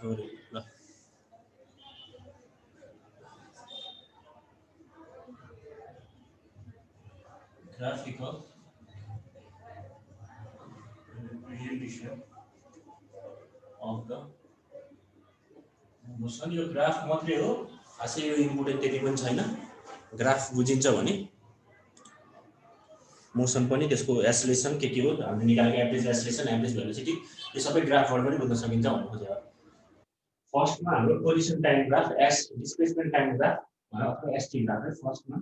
Sorry ल graphical representation of the motion. यो graph मात्रै हो, खासै यो इम्पोर्टेन्ट त्यति पनि छैन। ग्राफ बुझिन्छ भने मोसन पनि त्यसको एसोसिएसन के हो, हामीले निकालेको एभरेज एसोसिएसन, एभरेज भेलोसिटी, यो सबै ग्राफबाट पनि बुझ्न सकिन्छ भन्नु खोजेको। फर्स्टमा हाम्रो position time graph, S displacement time graph अथवा एसटी ग्राफ है। फर्स्टमा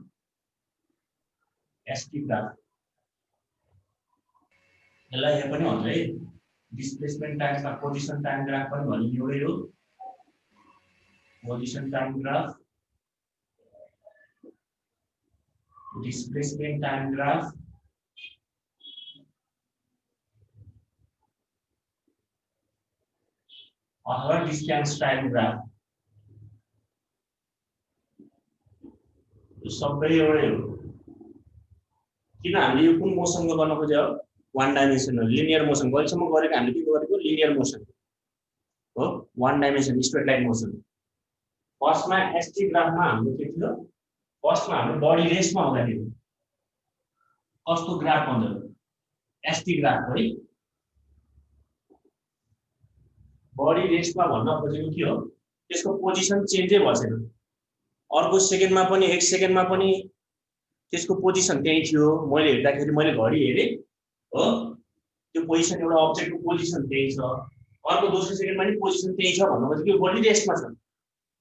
एसटी ग्राफ, यसलाई यहाँ पनि भन्छ है displacement time graph, position time graph पनि भनिने एउटै हो। Position time graph, displacement time graph, अथवा डिस्टेन्स टाइम ग्राफ, यो सबै एउटै हो। किन हामीले यो कुन मोसनको गर्न खोजेको? One dimensional linear motion. गहिलेसम्म गरेको हामीले के गरेको? लिनियर मोसन हो, one dimension straight line motion. फर्स्टमा एसटी ग्राफमा हाम्रो के थियो? फर्स्टमा हाम्रो बडी रेस्टमा हुँदाखेरि कस्तो ग्राफ भन्दा एसटी ग्राफ है। बडी रेस्टमा भन्न खोजेको के हो? त्यसको पोजिसन चेन्जै भएन। अर्को सेकेन्डमा पनि, एक सेकेन्डमा पनि त्यसको पोजिसन त्यही थियो। मैले हेर्दाखेरि मैले घडी हेरेँ हो, त्यो पोजिसन एउटा अब्जेक्टको पोजिसन त्यही छ। अर्को दोस्रो सेकेन्डमा पनि पोजिसन त्यही छ भन्नु खोजेको यो बडी रेस्टमा छ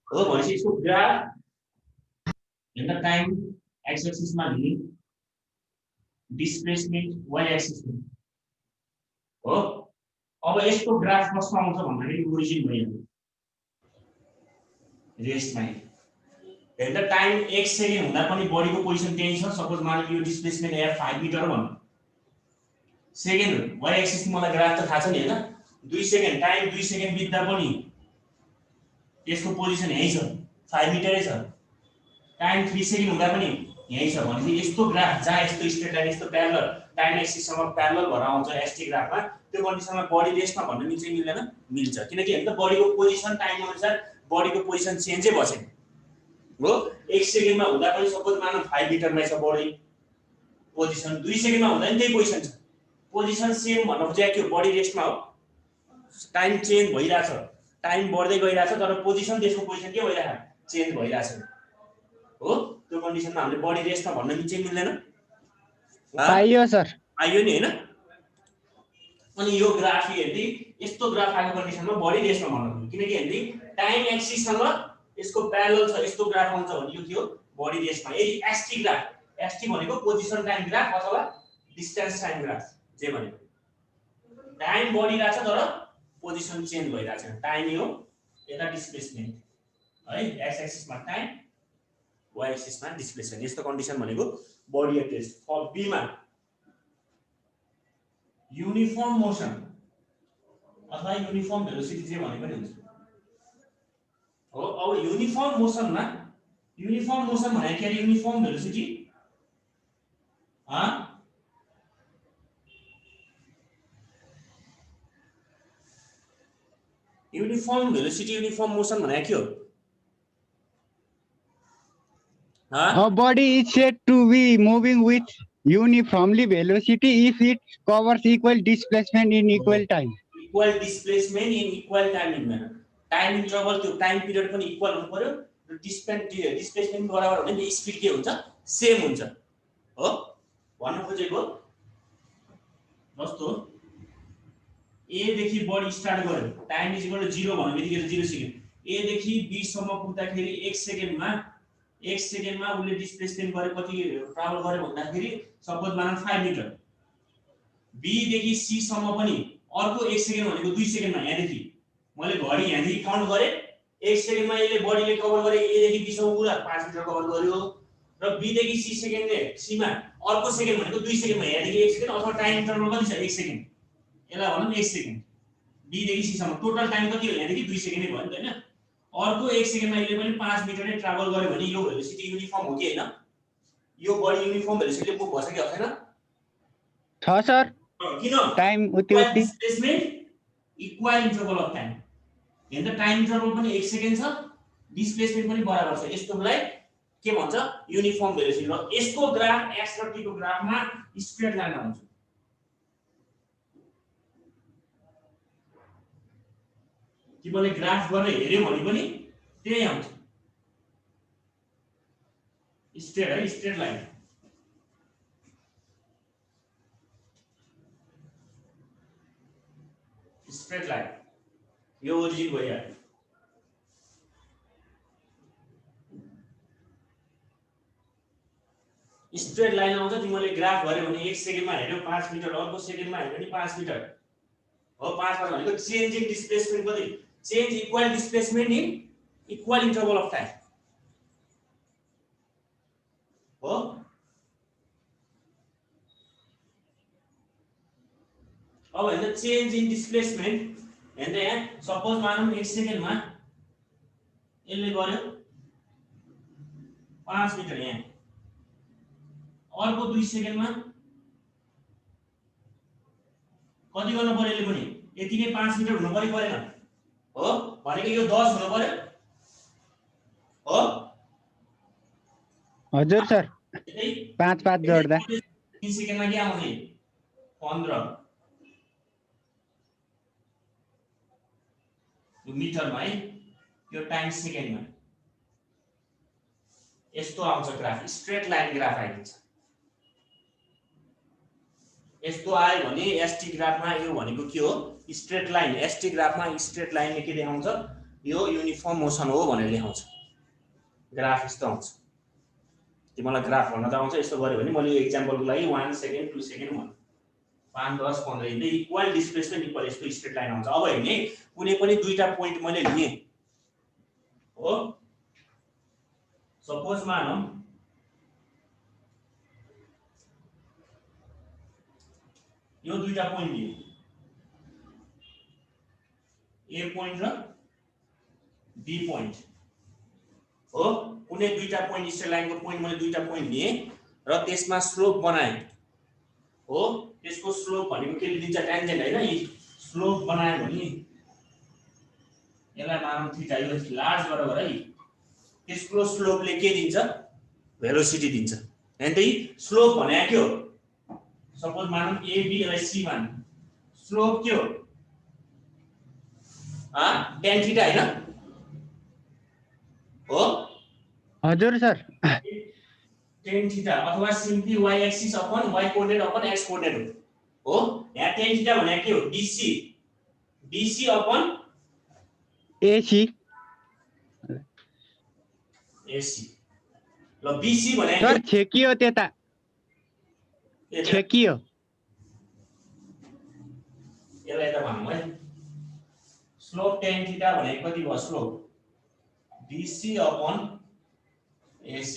हो। भनेपछि यसको graph in the time x एक्सिसमा लिने, डिस्प्लेसमेन्ट वाइ एक्सिसमा हो। अब यसको ग्राफ कस्तो आउँछ भन्दाखेरि ओरिजिन भइहाल्यो रेस्टमा। हेर्न टाइम 1 सेकेन्ड हुँदा पनि बडीको पोजिसन त्यही छ। सपोज मानिलियो यो डिस्प्लेसमेन्ट एयर 5 मिटर भन्नु सेकेन्ड हो। वाइ एक्सिस मलाई ग्राफ त थाहा छ नि हैन। 2 सेकेन्ड टाइम 2 सेकेन्ड बित्दा पनि यसको पोजिसन यही छ, 5 मिटरै छ। टाइम 3 सेकेन्ड हुँदा पनि यही छ। भनेपछि यस्तो ग्राफ जहाँ यस्तो स्ट्रेट लाइन यस्तो प्यारलल टाइम एक्सिससँग प्यारलल भएर आउँछ एसटी ग्राफमा, त्यो कन्डिसनमा बडी रेस्टमा भन्न मिल्छ कि मिल्दैन? मिल्छ। किनकि हेर्नु त बडीको पोजिसन टाइम अनुसार बडीको पोजिसन चेन्जै भयो हो। 1 सेकेन्डमा हुँदा पनि सपोज मानौँ 5 मिटरमै छ बडी पोजिसन, 2 सेकेन्डमा हुँदा पनि त्यही पोजिसन छ। पोजिसन सेम भन्न खोजेको के हो? बडी रेस्टमा हो। टाइम चेन्ज भइरहेछ, टाइम बढ्दै गइरहेछ, तर पोजिसन त्यसको पोजिसन के भइरहेछ? चेन्ज भइरहेछ हो। त्यो कन्डिसनमा हामीले बडी रेस्टमा भन्न मिल्छ कि मिल्दैन? पाइयो सर, पाइयो नि हैन। अनि यो ग्राफ हेर्दै यस्तो ग्राफ आएको कन्डिसनमा बडी रेस्टमा भन्न मिल्छ। किनकि हेर्दै टाइम एक्सिससँग यसको प्यारलल छ, यस्तो ग्राफ आउँछ भने यो के हो? बडी रेस्टमा। यदि एसटी ग्राफ, एसटी भनेको पोजिसन टाइम ग्राफ अथवा डिस्टेन्स टाइम ग्राफ जे भनेको टाइम बढिरहेछ तर पोजिसन चेन्ज भइरहेछ। टाइम यो यता डिस्प्लेसमेन्ट है, एक्स एक्सिसमा टाइम, वाइ एक्सिसमा डिस्प्लेसमेन्ट। यस्तो कन्डिसन भनेको बडी एट रेस्ट। फर बीमा युनिफर्म मोसन अथवा युनिफर्म भेलोसिटी जे भने पनि हुन्छ हो। अब युनिफर्म मोसनमा, युनिफर्म मोसन भनेको के? Uniform velocity uniform velocity uniform motion बनाया क्यों? A body is said to be moving with uniformly velocity if it covers equal displacement in equal time. Equal displacement in equal time in manner. Time interval त्यो time period पनि equal हुनु पर्यो र displacement बराबर हो भने speed के हुन्छ? सेम हुन्छ हो। भन्न खोजेको जस्तो A देखि बडी स्टार्ट गर्यो, टाइम इज इक्वल टु 0 भन्ने बित्तिकै 0 सेकेन्ड। A देखि B सम्म पुग्दाखेरि 1 सेकेन्डमा उले डिस्प्लेसमेन्ट गरे कति ट्राभल गर्यो भन्दाखेरि सपोज मानौं 5 मिटर। B देखि C सम्म पनि अर्को 1 सेकेन्ड भनेको 2 सेकेन्डमा यहाँदेखि मैले घडी यहाँदेखि काउन्ट गरे 1 सेकेन्डमा यसले बडीले कभर गरे A देखि B सम्म पुरा 5 मिटर कभर गर्यो र B देखि C सेकेन्डले C मा अर्को सेकेन्ड भनेको 2 सेकेन्डमा यहाँदेखि 1 सेकेन्ड अथवा टाइम इन्टरभल कति छ 1 सेकेन्ड। यसलाई भनौं 1 सेकेन्ड। B देखि C सम्म टोटल टाइम कति हो यहाँदेखि 2 सेकेन्डै भयो नि त हैन। अर्को 1 सेकेन्डमा यसले पनि 5 मिटरै ट्राभल गर्यो भने यो भेलोसिटी युनिफर्म हो कि हैन? यो बडी युनिफर्म भेलोसिटीले मुभ भछ कि हैन? छ सर। किन? टाइम उति displacement equal interval of time. हेर्दा टाइम इन्टरभल पनि 1 सेकेन्ड छ, डिस्प्लेसमेन्ट पनि बराबर छ। यस्तोलाई के भन्छ युनिफर्म भेलोसिटी। र यसको ग्राफ x र t को ग्राफमा स्ट्रेट लाइन आउँछ। तिमीले ग्राफ गरेर हेर्यो भने पनि त्यही आउँछ, स्ट्रेट है, स्ट्रेट लाइन। स्ट्रेट लाइन यो ओरिजिन भयो। स्ट्रेट लाइन आउँछ। तिमीले ग्राफ गर्यो भने 1 सेकेन्डमा हेर्यो 5 मिटर, अर्को सेकेन्डमा हेर्यो भने 5 मिटर हो। 5 भनेको चेन्ज इन डिस्प्लेसमेन्ट कति, change equal displacement in equal interval of time हो। अब हेर्दा चेन्ज इन डिस्प्लेसमेन्ट हेर्दा यहाँ सपोज मानौँ 1 सेकेन्डमा यसले गर्यो 5 मिटर, यहाँ अर्को 2 सेकेन्डमा कति गर्नु पर्यो, यसले पनि यति नै 5 मिटर हुनु पर्यो, परेन हो। भनेको यो 10 हुनु पर्यो हो। हजुर सर, 5 जोड्दा 3 सेकेन्डमा के आउने 15 मिटरमा है, यो टाइम सेकेन्डमा यस्तो आउँछ ग्राफ। स्ट्रेट लाइन ग्राफ आइदिन्छ। यस्तो आयो भने एसटी ग्राफमा यो भनेको के हो, स्ट्रेट लाइन। एसटी ग्राफमा स्ट्रेट लाइनले के देखाउँछ, यो युनिफर्म मोसन हो भनेर देखाउँछ। ग्राफ यस्तो आउँछ। तिमीलाई ग्राफ भन्न त आउँछ। यस्तो गर्यो भने मैले यो एक्जाम्पलको लागि 1 सेकेन्ड 2 सेकेन्ड भन्नु, 5 10 15 हिँड्दै इक्वल डिस्प्लेसमेन्ट इक्वल यस्तो स्ट्रेट लाइन आउँछ। अब हेर्ने कुनै पनि दुईटा पोइन्ट मैले लिए हो। सपोज मानौँ यो दुईटा पोइन्ट लिए, ए पोइन्ट र बी पोइन्ट हो। कुनै दुईटा पोइन्ट स्ट्रेट लाइनको पोइन्ट मैले दुईटा पोइन्ट लिए र त्यसमा स्लोप बनाए हो। त्यसको स्लोप भनेको के दिन्छ, ट्यान्जेन्ट हैन। यी स्लोप बनायो भने यसलाई मानौँ थीटा, यो लार्ज बराबर है। त्यसको स्लोपले के दिन्छ, भेलोसिटी दिन्छ। हैन त यी स्लोप भने के हो, सपोज मानौँ ए बी यसलाई सी मान, स्लोप के हो tan थीटा हैन हो। हजुर सर, tan थीटा अथवा simply y axis upon y coordinate upon x coordinate हो। यहाँ tan थीटा भने के हो, BC BC upon AC AC। ल BC भने सर छेकियो त्यता, छेकियो यसलाई त भनौँ है। स्लोप tan थीटा भने कति भयो, स्लोप BC अपन AC।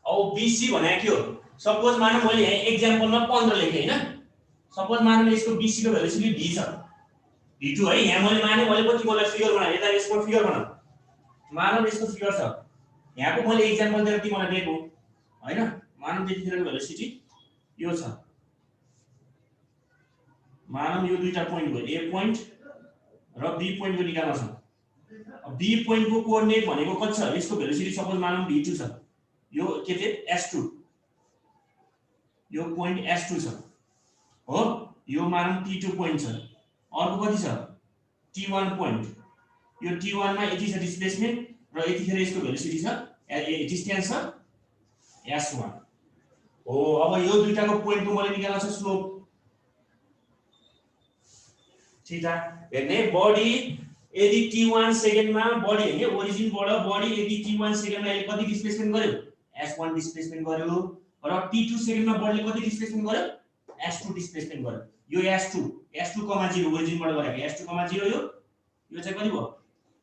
अब BC भने के हो, सपोज मानौँ मैले यहाँ एक्जाम्पलमा 15 लेखेँ हैन। सपोज मानौँ यसको BC को भेलोसिटी v छ, v2 है। यहाँ मैले माने मैले कति मलाई फिगर बनाए, यता यसको फिगर बनाऊ। मानौँ यसको फिगर छ, यहाँको मैले एक्जाम्पल दिएर तिमीलाई दिएको हैन। मानौँ त्यतिखेरको भेलोसिटी यो छ। मानौँ यो दुईटा पोइन्ट भयो, ए पोइन्ट र बी पोइन्टको निकाल्न छ। बी पोइन्टको कोअर्डिनेट भनेको कति छ, यसको भेलोसिटी सपोज मानौँ v2 छ, यो के थियो s2, यो पोइन्ट s2 छ हो। यो मानौँ t2 पोइन्ट छ, अर्को कति छ t1 पोइन्ट। यो t1 मा यति छ डिस्प्लेसमेन्ट र यतिखेर यसको भेलोसिटी छ, डिस्टेन्स छ s1 हो। अब यो दुईटाको पोइन्टको मैले निकाल्न छ स्लोप थीटा। हेर्ने बडी यदि t1 सेकेन्डमा बडी हैन, ओरिजिनबाट बडी यदि t1 सेकेन्डमा यसले कति डिस्प्लेसमेन्ट गर्यो, s1 डिस्प्लेसमेन्ट गर्यो। र t2 सेकेन्डमा बडीले कति डिस्प्लेसमेन्ट गर्यो, s2 डिस्प्लेसमेन्ट गर्यो। यो s2 0 ओरिजिनबाट गरेको s2, 0 यो चाहिँ कति भयो,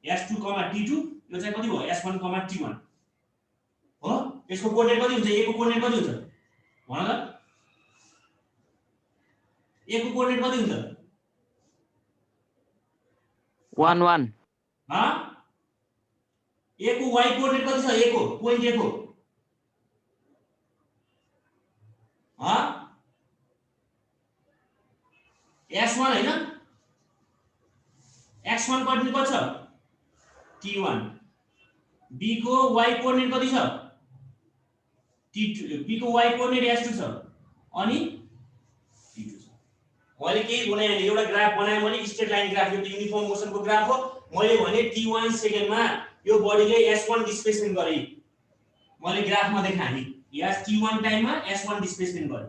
s2, t2 यो चाहिँ कति भयो, s1, t1 हो। यसको कोअर्डिनेट कति हुन्छ, a को कोअर्डिनेट कति हुन्छ भन त, a को कोअर्डिनेट कति हुन्छ 1 1। a को y कोअर्डिनेट कति छ, a को पोइन्ट a को s1 हैन, x1 कोअर्डिनेट कति छ t1 b को y कोअर्डिनेट कति छ t2 b को y कोअर्डिनेट s2 छ अनि t2 छ मैले के बनाए भने एउटा ग्राफ बनाए मैले स्ट्रेट लाइन ग्राफ यो युनिफर्म मोसनको ग्राफ हो मैले भने t1 सेकेन्डमा यो बडीले s1 डिस्प्लेसमेन्ट गरे मैले ग्राफमा देखाएँ यस t1 टाइममा s1 डिस्प्लेसमेन्ट गरे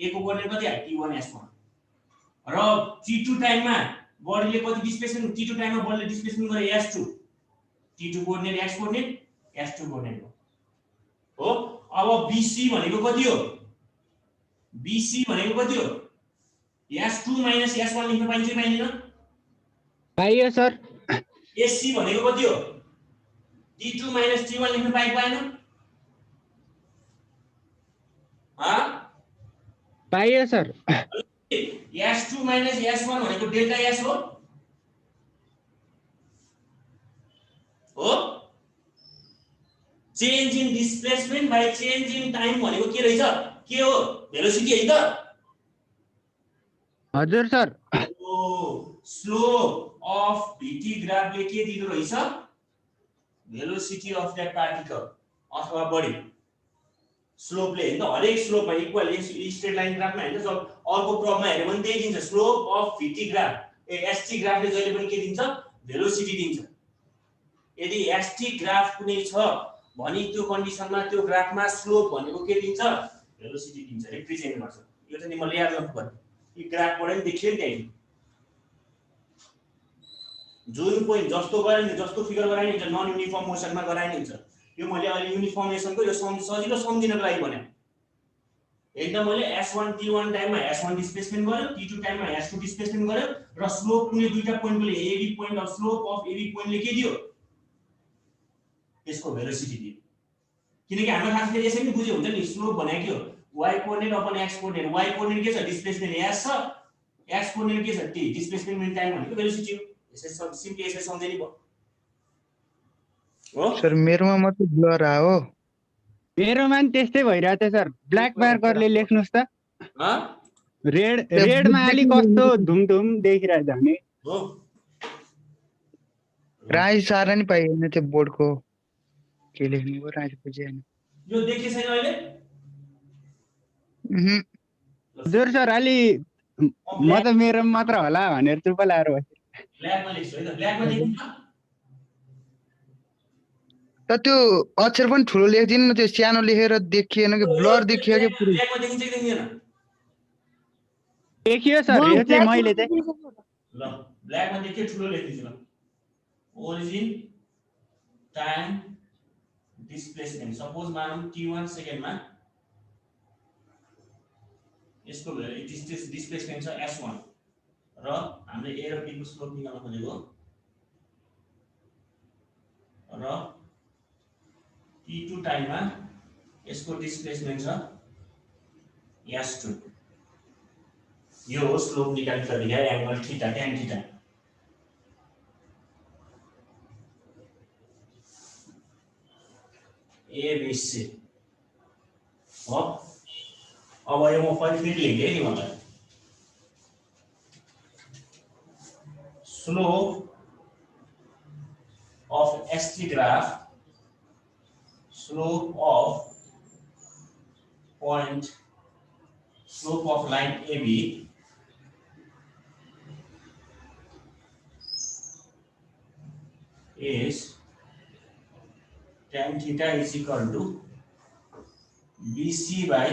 a को कोअर्डिनेट कति आयो t1 s1 र t2 टाइममा बडीले कति डिस्प्लेसमेन्ट t2 टाइममा बडीले डिस्प्लेसमेन्ट गरे s2 t2 coordinate x coordinate s2 coordinate हो अब bc भनेको कति हो bc भनेको कति हो s2 - s1 लेख्न पाइन्छ कि पाइँदैन पाइयो सर sc भनेको कति हो t2 - t1 लेख्न पाएन पाइयो सर s2 - s1 भनेको डेल्टा s हो change in displacement by change in time भनेको के रहेछ के हो भेलोसिटी है त हजुर सर स्लोप अफ vt ग्राफले के दिँदो रहेछ भेलोसिटी अफ दैट पार्टिकल अथवा बडी स्लोपले हैन हरेक स्लोपमा इक्वल स्ट्रेट लाइन ग्राफमा हैन सब अर्को प्रब्लममा हेर्यो भने त्यही दिन्छ slope of vt graph st ग्राफले जहिले पनि के दिन्छ भेलोसिटी दिन्छ यदि st ग्राफ कुनै छ भने त्यो कन्डिसनमा त्यो ग्राफमा स्लोप भनेको के दिन्छ भेलोसिटी दिन्छ रिप्रेजेन्ट गर्छ यो चाहिँ म लेयर गर्नु पर्यो यो ग्राफबाट नि देखियो नि त्यही जुन पोइन्ट जस्तो गरे नि जस्तो फिगर गराइ नि नन युनिफर्म मोसनमा गराइ नि हुन्छ यो मैले अहिले युनिफर्मेसनको यो सजिलो सम्झिनको लागि भने एकदम मैले s1 t1 टाइममा s1 डिस्प्लेसमेन्ट गर्यो t2 टाइममा s2 डिस्प्लेसमेन्ट गर्यो र स्लोप कुनै दुईटा पोइन्टले ab point of slope of ab पोइन्टले के दियो यसको भेलोसिटी दियो किनकि हाम्रो खासले यसै पनि बुझ्यो हुन्छ नि स्लोप भनेको के हो y coordinate upon x coordinate y coordinate के छ डिस्प्लेसमेन्ट s छ x कोअर्डिनेट के छ t डिस्प्लेसमेन्ट टाइम भनेको भेलोसिटी हो यसै सिम्पली यसै सम्झेनी भयो हो सर मेरोमा मात्र ब्लर आयो मेरोमा नि त्यस्तै भइरहेको थियो सर ब्ल्याक मार्करले लेख्नुस् त रेडमा अलि कस्तो धुमधुम देखिरहेछ भने हो राई सारा नि पाइएन त्यो बोर्डको के लेख्नु हो राई बुझेन यो देखे छैन अहिले हजुर सर अलि म त मेरो मात्र होला भनेर चुप लाएर बसेँ ब्ल्याकमा लेख्छु है त ब्ल्याकमा देखिन्छ त त्यो अक्षर पनि ठुलो लेख्दिनु न त्यो सानो लेखेर देखिएन कि ब्लर देखियो कि पुरै ब्ल्याकमा देखिन्छ कि देखिँदैन देखियो सर यो चाहिँ मैले चाहिँ ल ब्ल्याकमा देखियो ठुलो लेखिदिन्छु ल ओरिजिन टाइम डिस्प्लेसमेन्ट सपोज मानौँ t1 सेकेन्डमा यसको डिस्प्लेसमेन्ट छ s1 र हामीले a र b को स्लोप निकाल्न खोजेको र t2 टाइममा यसको डिस्प्लेसमेन्ट छ s2 यो हो स्लोप निकाल्ने तरिका angle theta tan theta ABC हो अब यो म फेरि लेखेँ नि मलाई slope of ST graph slope of line AB is tan theta is equal to BC by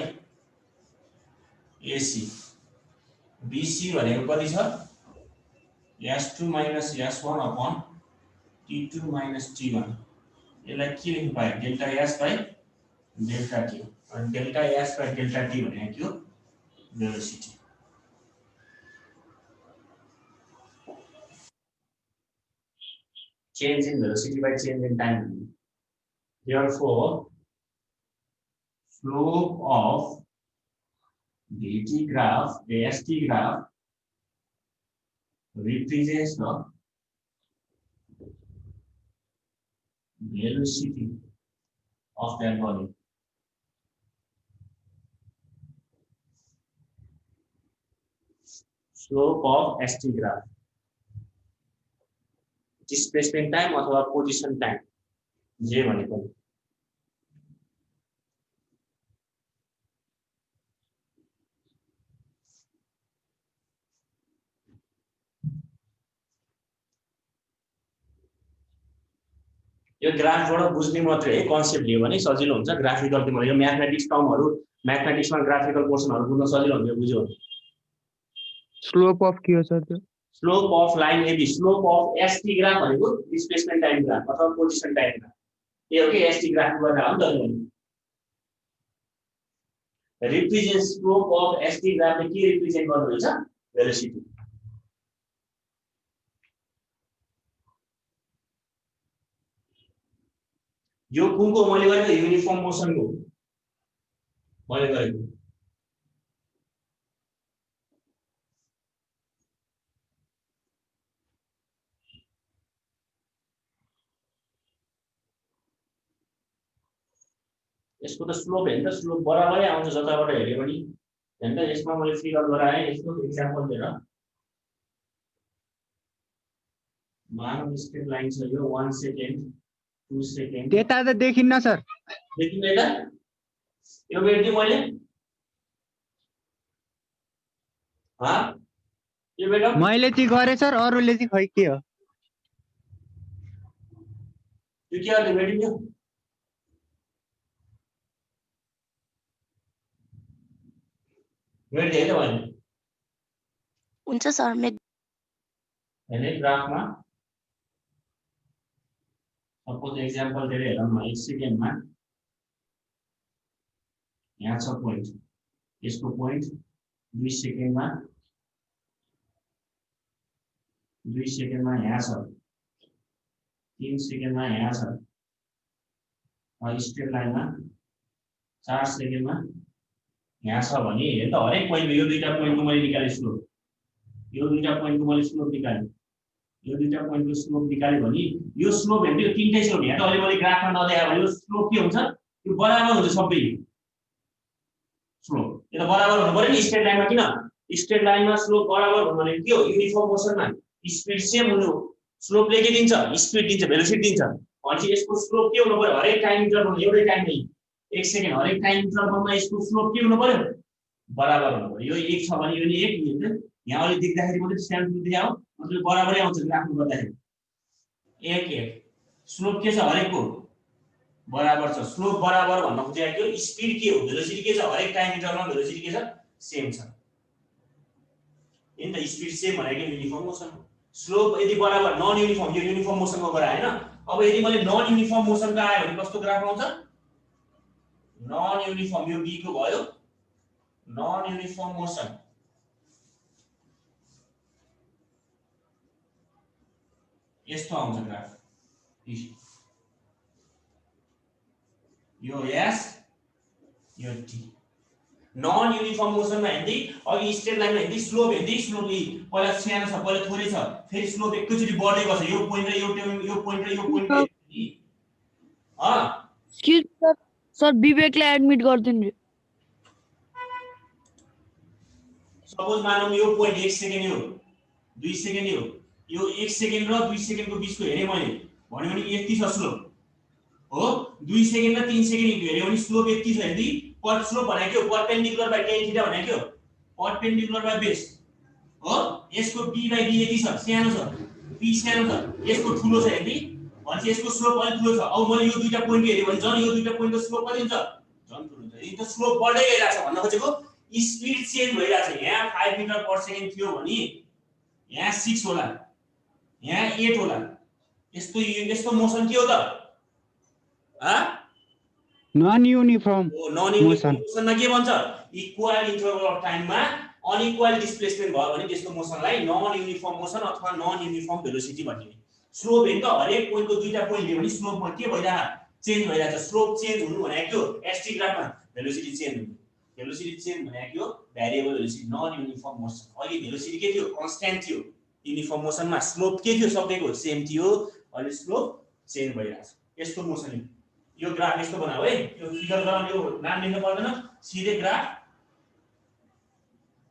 AC BC भनेको कति छ S2 minus S1 upon T2 minus T1 यसलाई के लेख्नु पाए delta S by delta T अनि delta S by delta T भनेको के हो velocity change in velocity by change in time therefore slope of the t graph the ST graph represents the velocity of that body. Slope of ST graph. Displacement time अथवा position time जे भनेको यो ग्राफबाट बुझ्ने मात्रै है concept लियो भने सजिलो हुन्छ ग्राफिकल तिम्रो यो म्याथमेटिक्स टर्महरु म्याथमेटिक्समा ग्राफिकल पोर्सनहरु बुझ्न सजिलो हुन्छ बुझ्यो स्लोप अफ के हो सर त्यो slope of line AB slope of ST graph भनेको डिस्प्लेसमेन्ट टाइम ग्राफ अथवा पोजिसन टाइम ग्राफ यो के एसटी ग्राफ गर्दा हो नि त रिप्रेजेन्ट स्लोप अफ एसटी ग्राफले के रिप्रेजेन्ट गर्नुहुन्छ भेलोसिटी यो कुनको मैले गरेको युनिफर्म मोसनको मैले गरेको यसको त स्लोप हेर्नु त स्लोप बराबरै आउँछ जताबाट हेरे पनि हैन त यसमा मैले फिगर गराए यसको एक्जाम्पल दिएर मानव स्ट्रेट लाइन छ यो 1 सेकेन्ड 2 सेकेन्ड त्यता त देखिन्न सर देखिँदैन यो भेट्दै मैले यो बेटा मैले चाहिँ गरे सर अरूले चाहिँ खै के हो यो के गर्दै भेटियो भेट्दै त भने हुन्छ सर हैन ग्राफमा सपोज एक्जाम्पल दिएर हेरौँ न 1 सेकेन्डमा यहाँ छ पोइन्ट यसको पोइन्ट 2 सेकेन्डमा 2 सेकेन्डमा यहाँ छ 3 सेकेन्डमा यहाँ छ स्ट्रेट लाइनमा 4 सेकेन्डमा यहाँ छ भने हेर त हरेक पोइन्ट यो दुईटा पोइन्टको मैले निकाले स्लोप यो दुईटा पोइन्टको मैले स्लोप निकाले यो दुईटा पोइन्टको स्लोप निकाले भने यो स्लोप हेर्नु यो तीनटै स्लोप यहाँ त अहिले मैले ग्राफमा नदेखाए भने यो स्लोप के हुन्छ यो बराबर हुन्छ सबै स्लोप यो त बराबर हुनु पर्यो नि स्ट्रेट लाइनमा किन स्ट्रेट लाइनमा स्लोप बराबर हुनु भने के हो युनिफर्म मोसनमा स्पिड सेम हुनु स्लोपले के दिन्छ स्पिड दिन्छ भेलोसिटी दिन्छ भनेपछि यसको स्लोप के हुनु पर्यो हरेक टाइम इन्टरभलमा एउटै टाइम नै 1 सेकेन्ड हरेक टाइम इन्टरभलमा यसको स्लोप के हुनु पर्यो बराबर हुनु पर्यो यो 1 छ भने यो नि 1 हुन्छ यहाँ अहिले देख्दाखेरि पनि स्ट्याम्प देखाउ मतलब बराबरै आउँछ ग्राफमा गर्दाखेरि 1 1 स्लोप के छ हरेकको बराबर छ स्लोप बराबर भन्न खोजेको के स्पिड के हो भेलोसिटी के छ हरेक टाइम इन्टरभलमा भेलोसिटी के छ सेम छ इन द स्पिड सेम भनेको युनिफर्म मोसन स्लोप यदि बराबर नन युनिफर्म यो युनिफर्म मोसनको गराए हैन अब यदि मैले नन युनिफर्म मोसनको आयो भने कस्तो ग्राफ आउँछ नन युनिफर्म यो बी को भयो नन युनिफर्म मोसन यस्तो आउँछ ग्राफ यो एस यो टी नन युनिफर्म मोसनमा हेर्दै अघि स्ट्रेट लाइनमा हेर्दै स्लोप स्लोपले पहिला सानो छ पहिला थोरै छ फेरि स्लोप एकैचोटी बढ्दै गर्छ यो पोइन्ट र यो पोइन्ट एक्सक्युज सर विवेकलाई एडमिट गर्दिनु सपोज मानौं यो पोइन्ट 1 सेकेन्ड हो 2 सेकेन्ड हो यो 1 सेकेन्ड र 2 सेकेन्डको बीचको हेरे मैले भन्यो भने यति छ स्लोप हो 2 सेकेन्ड र 3 सेकेन्ड हेरे भने स्लोप यति छ यदि पर स्लोप भनेको परपेन्डिकुलर बाइ tan थीटा भनेको परपेन्डिकुलर बाइ बेस हो यसको b बाइ d यति छ सानो छ b सानो छ यसको ठुलो छ यदि भनेपछि यसको स्लोप अलि ठुलो छ अब मैले यो दुईटा पोइन्ट हेरे भने जन यो दुईटा पोइन्टको स्लोप कति हुन्छ जन ठुलो हुन्छ यो त स्लोप बढ्दै गइराछ भन्न खोजेको स्पिड चेन्ज भइराछ यहाँ 5 मिटर पर सेकेन्ड थियो भने यहाँ 6 होला यहाँ 8 होला यस्तो मोसन के हो त नन युनिफर्म मोसनमा के भन्छ इक्वल इन्टरभल अफ टाइममा अनइक्वल डिस्प्लेसमेन्ट भयो भने त्यस्तो मोसनलाई नन युनिफर्म मोसन अथवा नन युनिफर्म भेलोसिटी भनिन्छ स्लोप हेर्नु त हरेक पोइन्टको दुईटा पोइन्ट लियो भने स्लोपमा के भइरा चेन्ज भइराछ स्लोप चेन्ज हुनु भनेको एसटी ग्राफमा भेलोसिटी चेन्ज हुनु भेलोसिटी चेन्ज भनेको variable velocity non uniform motion अघि भेलोसिटी के थियो कन्स्ट्यान्ट थियो युनिफर्म मोसनमा स्लोप के थियो सबैको सेम थियो अहिले स्लोप चेन्ज भइराछ यस्तो मोसन यो ग्राफ यस्तो बनाऊ है यो फिगर गराउन यो नाम लेख्नु पर्दैन सिधै ग्राफ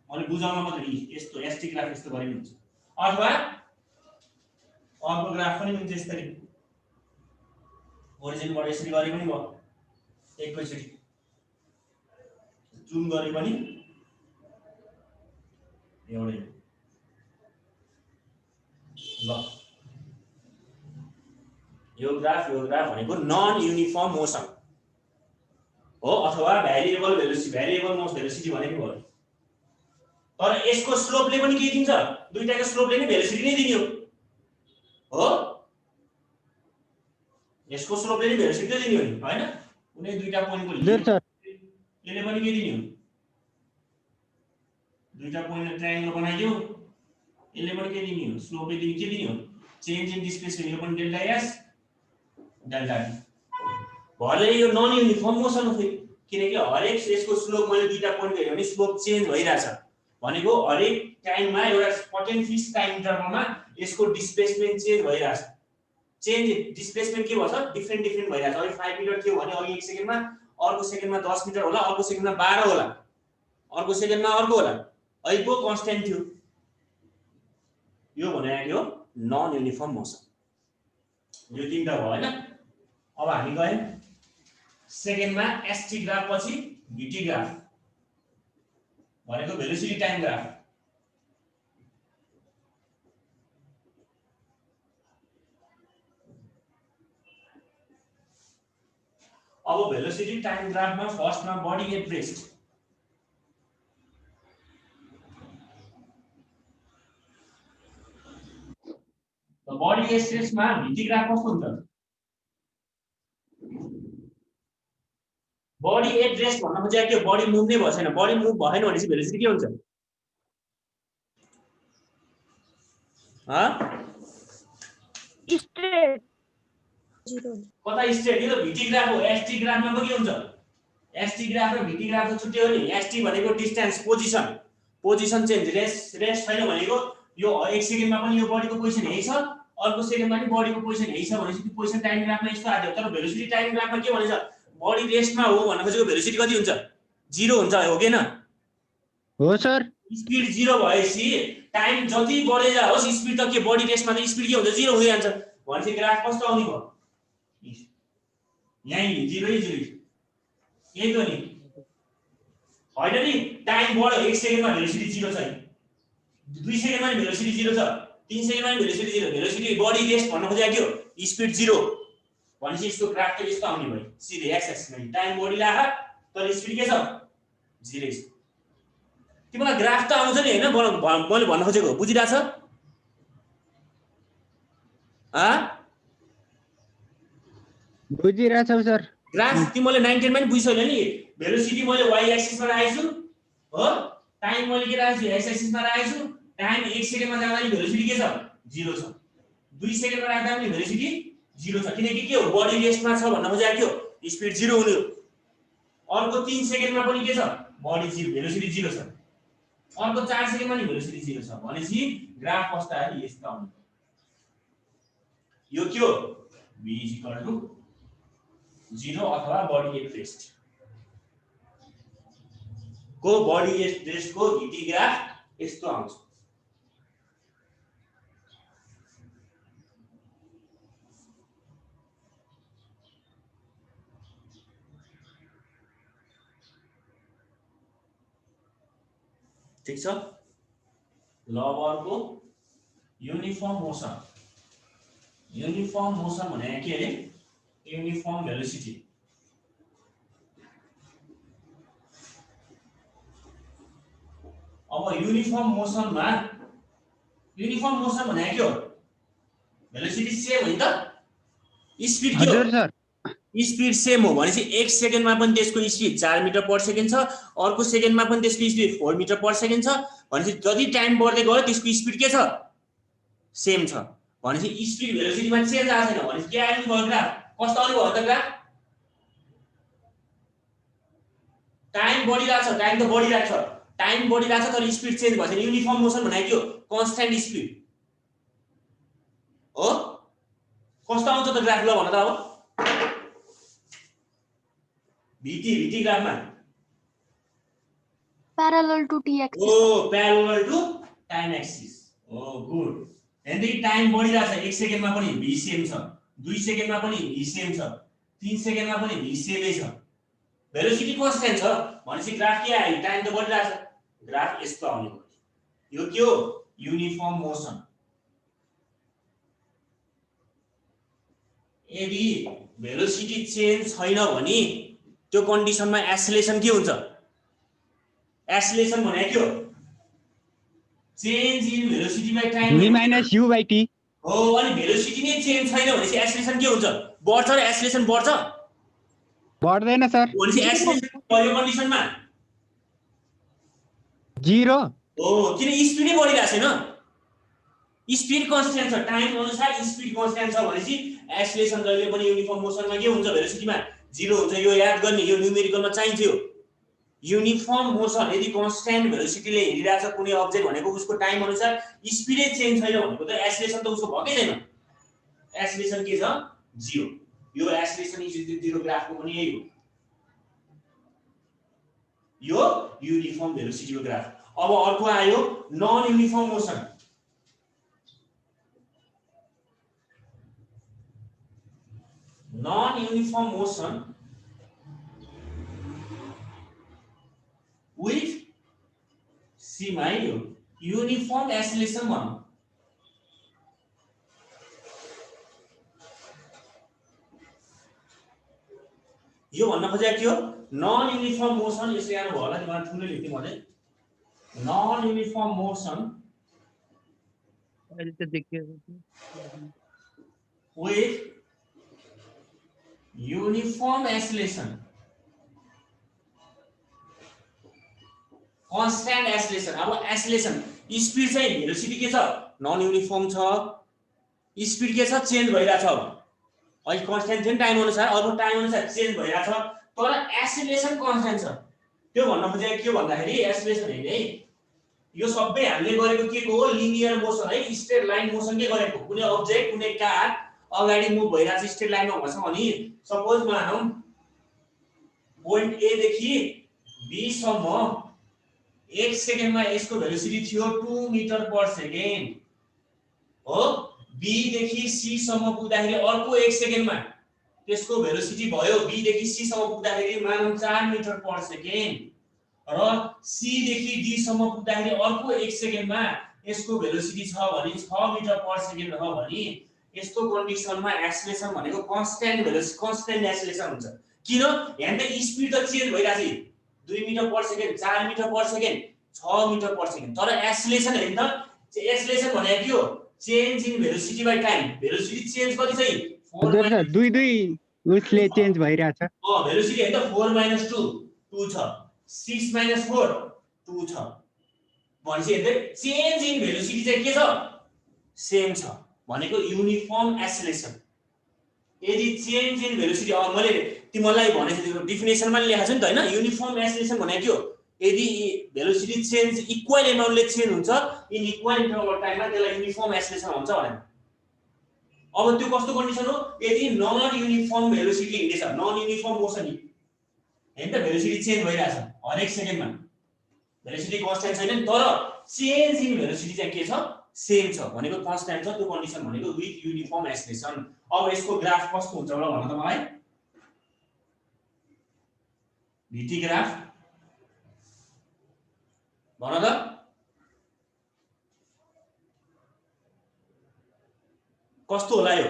अनि बुझाउन मात्र यस्तो एसटी ग्राफ यस्तो गरिनु हुन्छ अथवा अर्को ग्राफ पनि हुन्छ यसरी ओरिजिनबाट यसरी गरे पनि भयो एकैचोटि जुम गरे पनि एउटै ल यो ग्राफ भनेको नन युनिफर्म मोसन हो अथवा भ्यारिएबल भेलोसिटी भनेको भयो तर यसको स्लोपले पनि के दिन्छ दुईटाको स्लोपले नै भेलोसिटी नै दिने हो यसको स्लोपले नै भेलोसिटी दिने हो नि हैन कुनै दुईटा पोइन्टको हजुर सर यसले पनि के दिने हो दुईटा पोइन्टले ट्रायंगल बनाइदियो यसले पनि के दिने हो स्लोपले दिने के दिने हो चेन्ज इन डिस्प्लेसमेन्ट यो पनि डेल्टा एस डेल्टा टी भले यो नन युनिफर्म मोसन हो फेरि किनकि हरेक यसको स्लोप मैले दुईटा पोइन्ट हेर्यो भने स्लोप चेन्ज भइराछ भनेको हरेक टाइममा एउटा सर्टेन फिक्स टाइम इन्टरभलमा यसको डिस्प्लेसमेन्ट चेन्ज भइराछ चेन्ज डिस्प्लेसमेन्ट के भन्छ डिफरेन्ट भइराछ अहिले 5 मिटर थियो भने अघि 1 सेकेन्डमा अर्को सेकेन्डमा 10 मिटर होला अर्को सेकेन्डमा 12 होला अर्को सेकेन्डमा अर्को होला अहिले को कन्स्टेन्ट थियो यो भनेको हो नन युनिफर्म मोसन यो तीनटा भयो हैन अब हामी गयौं सेकेन्डमा एसटी ग्राफ पछि भीटी ग्राफ भनेको भेलोसिटी टाइम ग्राफ अब भेलोसिटी टाइम ग्राफमा फर्स्टमा बडी एट रेस्ट त बडी एट रेस्टमा भीटी ग्राफ कस्तो हुन्छ बडी एट रेस्ट भन्न खोजेको के बडी मुभ नै भएको छैन बडी मुभ भएन भनेपछि भेलोसिटी के हुन्छ स्ट्रेट कता स्ट्रेट यो भीटी ग्राफ हो एसटी ग्राफमा पो के हुन्छ एसटी ग्राफ र भीटी ग्राफ त छुट्टै हो नि एसटी भनेको डिस्टेन्स पोजिसन चेन्ज रेस्ट छैन भनेको यो 1 सेकेन्डमा पनि यो बडीको पोजिसन यही छ अर्को सेकेन्डमा पनि बडीको पोजिसन यही छ भनेपछि त्यो पोजिसन टाइम ग्राफमा यस्तो आयो तर भेलोसिटी टाइम ग्राफमा के भन्छ बडी रेस्टमा हो भन्न खोजेको भेलोसिटी कति हुन्छ 0 हुन्छ हो किन हो सर स्पिड 0 भएपछि टाइम जति बढ्दै जाओस् स्पिड त के बडी रेस्टमा त स्पिड के हुन्छ 0 हुँदै जान्छ भनेपछि ग्राफ कस्तो आउने भयो यही 0 यही त नि हैन नि टाइम बढ्यो 1 सेकेन्डमा भेलोसिटी 0 छ 2 सेकेन्डमा भेलोसिटी 0 छ 3 सेकेन्डमा भेलोसिटी 0 भेलोसिटी बडी रेस्ट भन्न खोजेको के हो स्पिड 0 भनेपछि यसको ग्राफ चाहिँ यस्तो आउने भयो सिधै एक्स एक्सिसमा टाइम बढिला तर स्पिड के छ 0 छ तिमीलाई ग्राफ त आउँछ नि हैन मैले भन्न खोजेको बुझिरा छ बुझिरा छ सर ग्राफ तिमीले 19 मा नि बुझिसक्यो नि भेलोसिटी मैले y एक्सिसमा राखेछु हो टाइम मैले के राखेछु x एक्सिसमा राखेछु टाइम 1 सेकेन्डमा जाँदा नि भेलोसिटी के छ 0 छ 2 सेकेन्डमा राख्दा पनि भेलोसिटी 0 छ किनकि के हो बडी रेस्टमा छ भन्न खोजेको के हो स्पिड 0 हुने हो अर्को 3 सेकेन्डमा पनि के छ बडी 0 भेलोसिटी 0 छ अर्को 4 सेकेन्डमा नि भेलोसिटी 0 छ भनेपछि ग्राफ कस्तो आयो यस्तो आउने यो के हो v 0 अथवा बडी एट रेस्ट को बडी एट रेस्ट को भीटी ग्राफ यस्तो आउँछ ठीक छ ल अब अर्को युनिफर्म मोसन भने के अरे यूनिफॉर्म वेलोसिटी अब यूनिफॉर्म मोशन भने के हो वेलोसिटी सेम हो नि त स्पीड के हो सर स्पीड सेम हो भनेपछि 1 सेकेन्डमा पनि त्यसको स्पीड 4 मिटर पर सेकेन्ड छ अर्को सेकेन्डमा पनि त्यसको स्पीड 4 मिटर पर सेकेन्ड छ भनेपछि जति टाइम बढ्दै गयो त्यसको स्पीड के छ सेम छ भनेपछि स्पीड भेलोसिटीमा चेन्ज आएको छैन भनेपछि के आयो नि ग्राफ कस्तो आउने भयो त ग्राफ टाइम बढिरहेछ टाइम त बढिरहेछ टाइम बढिरहेछ तर स्पीड चेन्ज भएछ नि युनिफर्म मोसन भनेको के हो कन्स्ट्यान्ट स्पीड हो कस्तो आउँछ त ग्राफ ल भन त अब VT ग्राफमा parallel to t axis oh parallel to time axis oh good हेर्दै टाइम बढिरहेछ 1 सेकेन्डमा पनि v सेम छ 2 सेकेन्डमा पनि v सेम छ 3 सेकेन्डमा पनि v सेमै छ भेलोसिटी कन्स्ट्यान्ट छ भनेपछि ग्राफ के आयो टाइम त बढिरहेछ ग्राफ यस्तो आउने भयो यो के हो युनिफर्म मोसन यदि भेलोसिटी चेन्ज छैन भने त्यो कन्डिसनमा एक्सेलरेसन के हुन्छ एक्सेलरेसन भने के हो change in velocity by time v minus u by t हो अनि भेलोसिटी नै चेन्ज छैन भनेपछि एक्सेलरेसन के हुन्छ बढ्छ र एक्सेलरेसन बढ्छ बढ्दैन सर भनेपछि एक्सेलरेसन बढ्यो कन्डिसनमा 0 हो किन स्पिड नै बढिरहेको छैन स्पिड कन्स्ट्यान्ट छ टाइम अनुसार स्पिड कन्स्ट्यान्ट छ भनेपछि एक्सेलरेसन जहिले पनि युनिफर्म मोसनमा के हुन्छ भेलोसिटीमा 0 हुन्छ यो याद गर्ने यो न्यूमेरिकलमा चाहिन्थ्यो युनिफर्म मोसन यदि कन्स्ट्यान्ट भेलोसिटीले हिँडिरहेछ कुनै अब्जेक्ट भनेको उसको टाइम अनुसार स्पिडै चेन्ज छैन भनेको त एक्सेलरेसन त उसको भकै छैन एक्सेलरेसन के छ 0 यो एक्सेलरेसन इज 0 ग्राफको पनि यही हो यो युनिफर्म भेलोसिटीको ग्राफ अब अर्को आयो non uniform motion non-uniform motion with uniform acceleration भनौं यो भन्न खोजेको के हो नन युनिफर्म मोसन यसो यहाँ भयो होला नि मलाई ठुलो लेख्थे मैले नन युनिफर्म मोसन अहिले त देखियो with uniform acceleration constant acceleration अब acceleration स्पिड चाहिँ भेलोसिटी के छ नन युनिफर्म छ स्पिड के छ चेन्ज भइराछ अब अहिले कन्स्ट्यान्ट थियो नि टाइम अनुसार अब टाइम अनुसार चेन्ज भइराछ तर एक्सेलरेसन कन्स्ट्यान्ट छ त्यो भन्न खोजेको के भन्दाखेरि एक्सेलरेसन हैन है यो सबै हामीले गरेको के को हो लिनियर मोसन है स्ट्रेट लाइन मोसन के गरेको कुनै अब्जेक्ट कुनै कार अगाडि मुभ भइराछ स्ट्रेट लाइनमा भन्छ भने सपोज मानौं पोइन्ट ए देखि बी सम्म 1 सेकेन्डमा यसको भेलोसिटी थियो 2 मिटर पर सेकेन्ड हो बी देखि सी सम्म पुग्दाखेरि अर्को 1 सेकेन्डमा त्यसको भेलोसिटी भयो बी देखि सी सम्म पुग्दाखेरि मानौं 4 मिटर पर सेकेन्ड र सी देखि डी सम्म पुग्दाखेरि अर्को 1 सेकेन्डमा यसको भेलोसिटी छ भने 6 मिटर पर सेकेन्ड हो भने यस्तो कन्डिसनमा एक्सेलरेसन भनेको कन्स्ट्यान्ट भेलोसिटी कन्स्ट्यान्ट एक्सेलरेसन हुन्छ किन यहाँ त स्पिड त चेन्ज भइराछ 2 metre per second 4 metre per second 6 metre per second तर एक्सेलरेसन हैन त एक्सेलरेसन भनेको के हो change in velocity by time velocity change कति छ 4 दुई उसले चेन्ज भइराछ भेलोसिटी हैन त 4 - 2 2 छ 6 - 4 2 छ भनेपछि हेर्दै चेन्ज इन भेलोसिटी चाहिँ के छ सेम छ भनेको युनिफर्म एक्सेलरेसन यदि चेन्ज इन भेलोसिटी अब मैले तिमीलाई भनेको डेफिनेसनमा लेखेको छु नि त हैन युनिफर्म एक्सेलरेसन भनेको के हो यदि भेलोसिटी चेन्ज इक्वल एमाउन्टले चेन्ज हुन्छ इन इक्वल इन्टरभल टाइममा त्यसलाई युनिफर्म एक्सेलरेसन हुन्छ भने अब त्यो कस्तो कन्डिसन हो यदि नन युनिफर्म भेलोसिटी हिँडेछ नन युनिफर्म मोसन हैन त भेलोसिटी चेन्ज भइराछ हरेक सेकेन्डमा भेलोसिटी कन्स्ट्यान्ट छैन तर चेन्ज इन भेलोसिटी चाहिँ के छ सेम छ भनेको कन्स्ट्यान्ट छ त्यो कन्डिसन भनेको विथ युनिफर्म एक्सेलरेसन अब यसको ग्राफ कस्तो हुन्छ होला भन्न त मलाई भीटी ग्राफ भन त कस्तो होला यो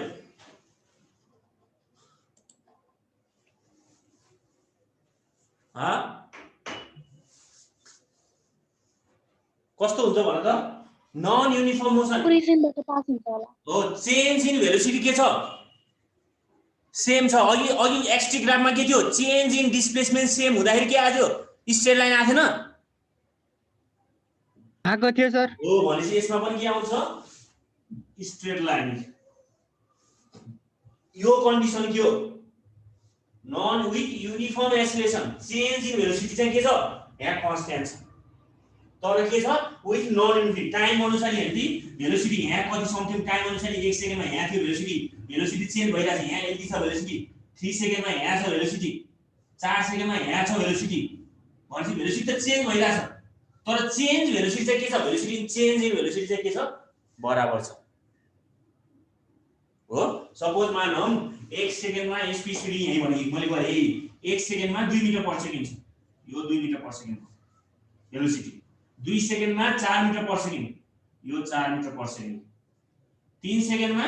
कस्तो हुन्छ भन त नन युनिफर्म मोसन हो चेन्ज इन भेलोसिटी के छ सेम छ अघि एक्सटी ग्राफमा के थियो चेन्ज इन डिस्प्लेसमेन्ट सेम हुँदाखेरि के आयो स्ट्रेट लाइन आथेन आको थियो सर हो भनेपछि यसमा पनि के आउँछ स्ट्रेट लाइन यो कन्डिसन के हो non with uniform acceleration change in velocity चाहिँ के छ यहाँ कन्स्ट्यान्ट छ तर के छ विथ नन युनिफर्म टाइम अनुसार हेर्दी भेलोसिटी यहाँ कति समथिङ टाइम अनुसार 1 सेकेन्डमा यहाँ थियो भेलोसिटी चेन्ज भइराछ यहाँ यति छ भेलोसिटी 3 सेकेन्डमा यहाँ छ भेलोसिटी 4 सेकेन्डमा यहाँ छ भेलोसिटी भनेपछि भेलोसिटी त चेन्ज भइराछ तर चेन्ज भेलोसिटी चाहिँ के छ भेलोसिटी चेन्ज इन भेलोसिटी चाहिँ के छ बराबर छ हो सपोज मानौं 1 सेकेन्डमा स्पिड स्पिड यही भने मैले गरे 1 सेकेन्डमा 2 मिटर पर सेकेन्ड छ यो 2 मिटर पर सेकेन्ड भेलोसिटी 2 सेकेन्डमा 4 मिटर पर सेकेन्ड यो 4 मिटर पर सेकेन्ड 3 सेकेन्डमा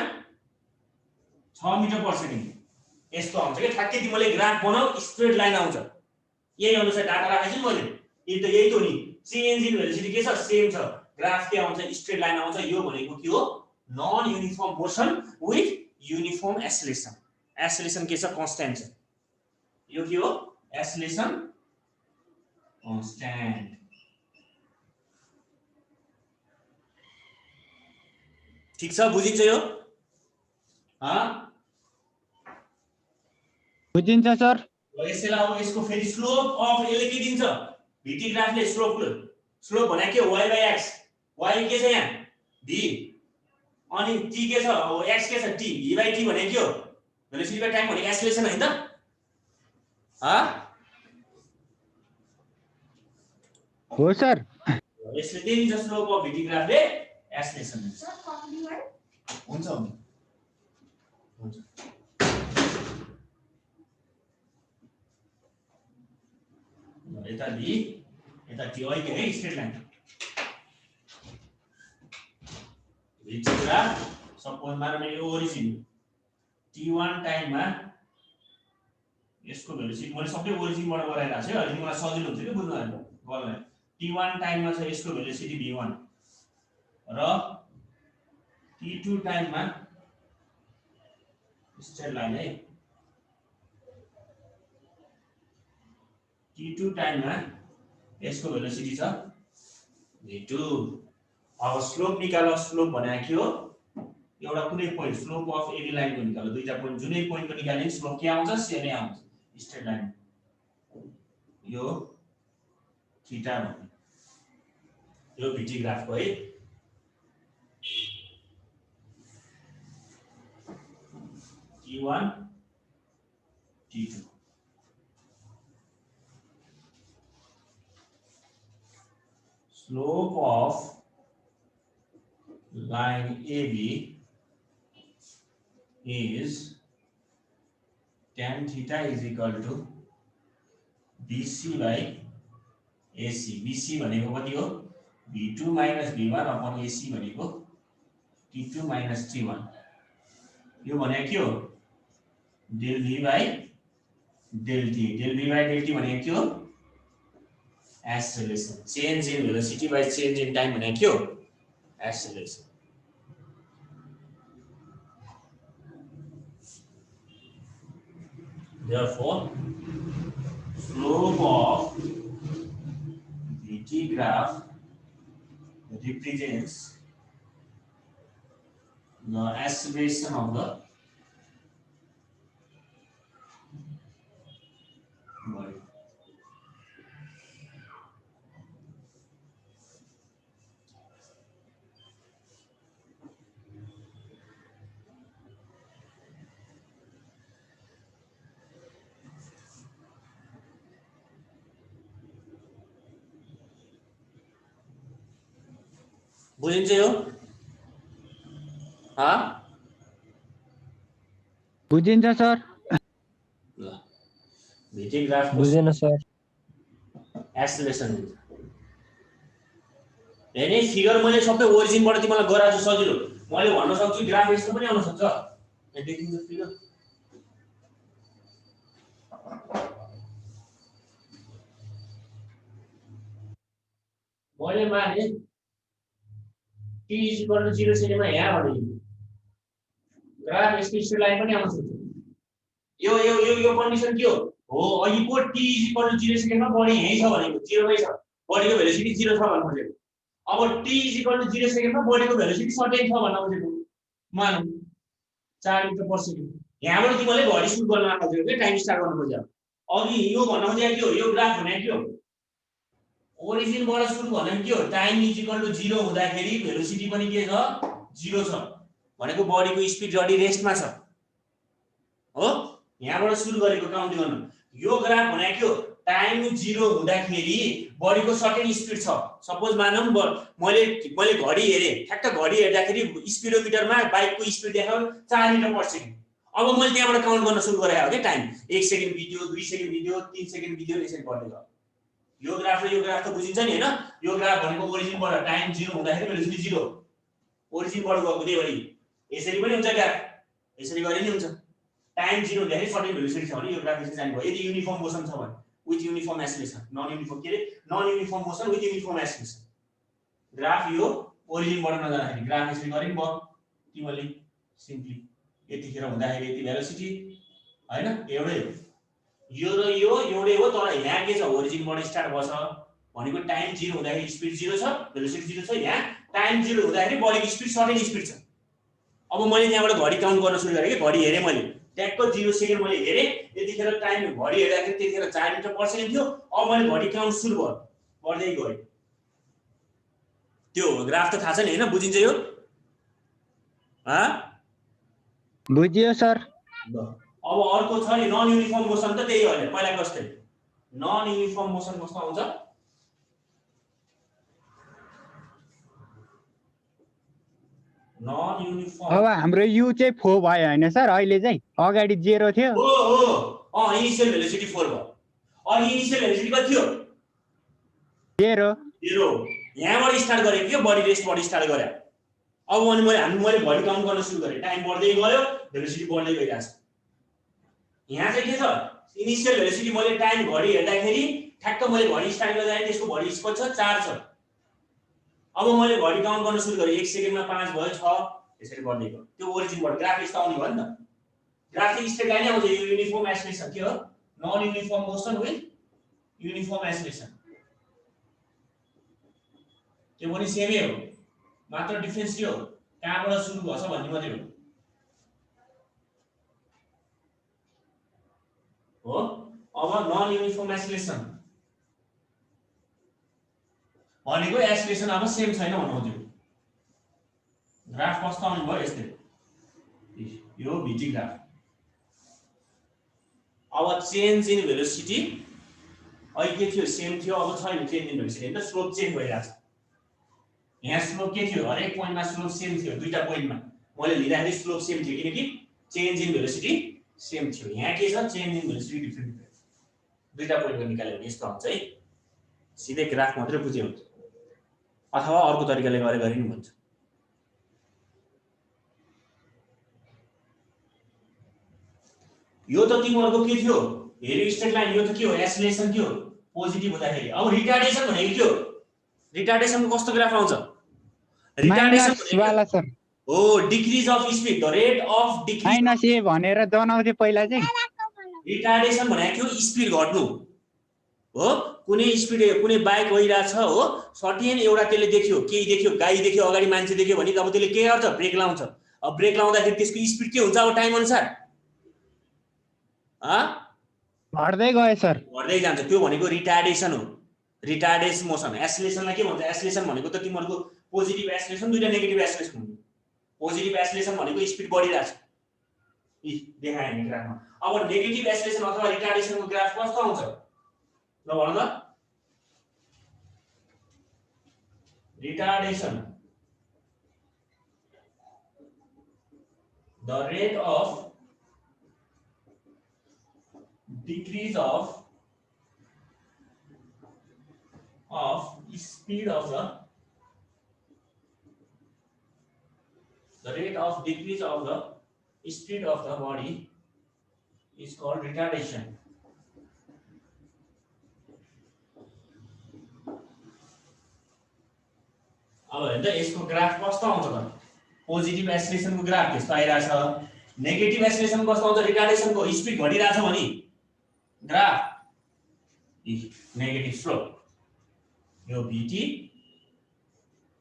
6 मिटर पर सेकेन्ड यस्तो आउँछ के ठ्याक्कै तिमीले ग्राफ बनाऊ स्ट्रेट लाइन आउँछ यही अनुसार डाटा राखेछु मैले यही त हो नि चेन्ज इन भेलोसिटी के छ सेम छ ग्राफ के आउँछ स्ट्रेट लाइन आउँछ यो भनेको के हो non uniform motion with uniform acceleration acceleration के छ कन्स्ट्यान्ट छ यो के हो एक्सेलरेसन कन्स्ट्यान्ट ठीक छ बुझिन्छ यो बुझिन्छ सर यसैलाई अब यसको फेरि स्लोप अफ यसले के दिन्छ भीटी ग्राफले स्लोप भने के y बाइ x y के छ यहाँ v अनि t के छ x के छ t v बाइ t भने के हो भेलोसिटी बाइ टाइम भने एक्सेलरेसन हैन त हो सर यसले दिन्छ स्लोप अफ भीटी ग्राफले एक्सेलरेसन हुन्छ हुन्छ यता v यता t के है straight line Bhiti graph suppose मानौं यो ओरिजिन t1 टाइममा यसको भेलोसिटी मैले सबै ओरिजिनबाट गराइरहेको छु है तिमीलाई सजिलो हुन्छ के बुझ्न गर्न t1 टाइममा छ यसको भेलोसिटी v1 र t2 टाइममा स्ट्रेट लाइन है t2 टाइममा यसको भेलोसिटी छ v2 अब स्लोप निकाल स्लोप भने के हो एउटा कुनै point slope of any line को निकाल्नु दुईटा पोइन्ट जुनै पोइन्ट को निकाल्ने स्लोप के आउँछ सेमै आउँछ स्ट्रेट लाइन यो थीटा भन्ने यो भीटी ग्राफ को है t1 t2 slope of line AB is tan theta is equal to BC by AC. BC भनेको कति हो V2 minus V1 upon AC भनेको T2 minus T1. यो भनेको के हो del V by del T. Del V by del T भनेको के हो acceleration. Change in velocity by change in time भनेको के हो acceleration. Therefore, slope of VT graph represents the acceleration of the body. बुझिन्छ यो बुझिन्छ सर ल भीटी ग्राफ बुझेन सर एक्सेलरेसन हुन्छ हैन फिगर मैले सबै ओरिजिनबाट तिमीलाई गराएको छु सजिलो मैले भन्न सक्छु ग्राफ यस्तो पनि आउन सक्छ यहाँ देखिन्छ फिगर मैले माने t is equal to 0 सेकेन्डमा यहाँ भने ग्राफ स्ट्रेट लाइन पनि आउन सक्छ यो कन्डिसन के हो अघिको t is equal to 0 सेकेन्डमा बडी यही छ भनेको 0 मै छ बडीको भेलोसिटी 0 छ भन्नु खोजेको अब t is equal to 0 सेकेन्डमा बडीको भेलोसिटी सर्टेन छ भन्नु खोजेको मानौं 4 मिटर पर सेकेन्ड यहाँबाट तिमीले घडी सुट गर्न खोजेको के टाइम स्टार्ट गर्न खोजेको अघि यो भन्न खोजेको के हो यो ग्राफ भने के हो ओरिजिन बाट सुरु भनेको के हो टाइम इज इक्वल टु 0 हुँदाखेरि भेलोसिटी पनि के छ 0 छ भनेको बडीको स्पिड जडी रेस्टमा छ हो यहाँबाट सुरु गरेको काउन्ट गर्नु यो ग्राफ भनेको के हो टाइम 0 हुँदाखेरि बडीको सर्टेन स्पिड छ। सपोज मानौँ मैले घडी हेरेँ, ठ्याक्क घडी हेर्दाखेरि स्पिडोमिटरमा बाइकको स्पिड देखायो 4 मिटर पर सेकेन्ड। अब मैले त्यहाँबाट काउन्ट गर्न सुरु गरे हो के टाइम 1 सेकेन्ड बित्यो, 2 सेकेन्ड बित्यो, 3 सेकेन्ड बित्यो, यसरी बढ्दै गयो। यो ग्राफ र यो ग्राफ त बुझिन्छ नि हैन? यो ग्राफ भनेको ओरिजिनबाट टाइम 0 हुँदाखेरि भेलोसिटी 0, ओरिजिनबाट गएको त्यही भरि यसरी पनि हुन्छ ग्राफ, यसरी गरे नि हुन्छ। टाइम 0 हुँदाखेरि सर्टेन भेलोसिटी छ भने यो ग्राफ यसरी जाने भयो। यदि युनिफर्म मोसन छ भने with uniform acceleration, non uniform के रे non uniform motion with uniform acceleration. Graph यो ओरिजिनबाट नजाँदाखेरि ग्राफ यसरी गरे नि भयो तिमीले सिम्पली यतिखेर हुँदाखेरि यति भेलोसिटी हैन, एउटै हो। यो र यो एउटै हो, तर यहाँ के छ ओरिजिनबाट स्टार्ट भछ भनेको टाइम 0 हुँदाखेरि स्पिड 0 छ, भेलोसिटी 0 छ। यहाँ टाइम 0 हुँदाखेरि बडीको स्पिड सर्टेन स्पिड छ। अब मैले त्यहाँबाट घडी काउन्ट गर्न सुरु गरेँ के घडी हेरेँ मैले ट्याक्क 0 सेकेन्ड मैले हेरेँ, यतिखेर टाइम घडी हेर्दाखेरि त्यतिखेर 4 मिटर पर सेकेन्ड थियो। अब मैले घडी काउन्ट सुरु भयो, बढ्दै गयो। त्यो ग्राफ त थाहा छ नि हैन? बुझिन्छ यो? बुझियो सर। अब अर्को छ नि नन युनिफर्म मोसन, त त्यही हो नि पहिलाको जस्तै। नन युनिफर्म मोसन कस्तो आउँछ? नन युनिफर्म अब हाम्रो यु चाहिँ 4 भयो हैन सर? अहिले चाहिँ अगाडि 0 थियो। हो इनिशियल भेलोसिटी 4 भयो। अनि इनिशियल भेलोसिटी कति थियो? 0। यहाँबाट स्टार्ट गरेको थियो, बडी रेस्टबाट स्टार्ट गरे। अब अनि मैले घडी काउन्ट गर्न सुरु गरेँ, टाइम बढ्दै गयो, भेलोसिटी बढ्दै गइरहेछ। यहाँ चाहिँ के छ इनिशियल भेलोसिटी मैले टाइम घडी हेर्दाखेरि ठ्याक्क मैले घडी स्टार्ट गर्दा त्यसको घडी स्पिड छ 4 छ। अब मैले घडी काउन्ट गर्न सुरु गरेँ 1 सेकेन्डमा 5 भयो 6, यसरी बढ्दै गयो। त्यो ओरिजिनबाट ग्राफ यस्तो आउने भयो नि त। ग्राफ चाहिँ स्ट्रेट लाइन आउँछ। यो युनिफर्म एक्सेलरेसन के हो? Non uniform motion with uniform acceleration. त्यो पनि सेमै हो, मात्र डिफरेन्स के हो कहाँबाट सुरु भछ भन्ने मात्रै हो। अब नन युनिफर्म एक्सेलरेसन भनेको एक्सेलरेसन अब सेम छैन भन्नु थियो। ग्राफ कस्तो आउने भयो यस्तै, यो भिटी ग्राफ। अब चेन्ज इन भेलोसिटी अहिले के थियो? सेम थियो, अब छैन चेन्ज इन भेलोसिटी। हैन स्लोप चेन्ज भइरहेछ। यहाँ स्लोप के थियो? हरेक पोइन्टमा स्लोप सेम थियो। दुईटा पोइन्टमा मैले लिँदाखेरि स्लोप सेम थियो किनकि चेन्ज इन भेलोसिटी सेम थियो। यहाँ के छ? चेन्ज इन भेलोसिटी डिफरेन्ट थियो। दुईटा पोइन्टको निकाल्यो भने यस्तो हुन्छ है। सिधै ग्राफ मात्रै बुझ्यो हुन्छ, अथवा अर्को तरिकाले गरे नि भन्छ। यो त तिमीहरुको के थियो? हेरी स्ट्रेट लाइन। यो त के हो? एक्सेलरेसन के हो? पोजिटिभ हुँदाखेरि। अब रिटार्डेसन भनेको के हो? रिटार्डेसनको कस्तो ग्राफ आउँछ? रिटार्डेसन वाला सर हो decrease of speed, the rate of decrease -a भनेर जनाउँथे पहिला चाहिँ। रिटार्डेसन भनेको स्पिड घट्नु हो। कुनै स्पिड कुनै बाइक गइराछ हो, सर्टेन एउटा त्यसले देख्यो, केही देख्यो, गाई देख्यो, अगाडि मान्छे देख्यो भने अब त्यसले के गर्छ? ब्रेक लाउँछ। अब ब्रेक लाउँदाखेरि त्यसको स्पिड के हुन्छ? अब टाइम अनुसार घट्दै गयो सर, घट्दै जान्छ। त्यो भनेको रिटार्डेसन हो, रिटार्डेसन मोसन। एक्सेलरेसनलाई के भन्छ? एक्सेलरेसन भनेको त तिमीहरुको पोजिटिभ एक्सेलरेसन, दुईटा नेगेटिभ एक्सेलरेसन हुन्छ। पोजिटिभ एक्सेलरेसन भनेको स्पिड बढिरहेछ, देखाए नि ग्राफमा। अब नेगेटिभ एक्सेलरेसन अथवा रिटार्डेसनको ग्राफ कस्तो आउँछ ल भन त? Retardation the rate of decrease of speed of the rate of decrease of the speed of the body is called retardation. अब हेर्दा यसको ग्राफ कस्तो आउँछ त? पोजिटिभ एक्सेलरेसनको ग्राफ यस्तो आइराछ, नेगेटिभ एक्सेलरेसन कस्तो आउँछ? रिटार्डेसनको स्पिड घटिरहेछ भने ग्राफ नेगेटिभ स्लोप। यो भिटी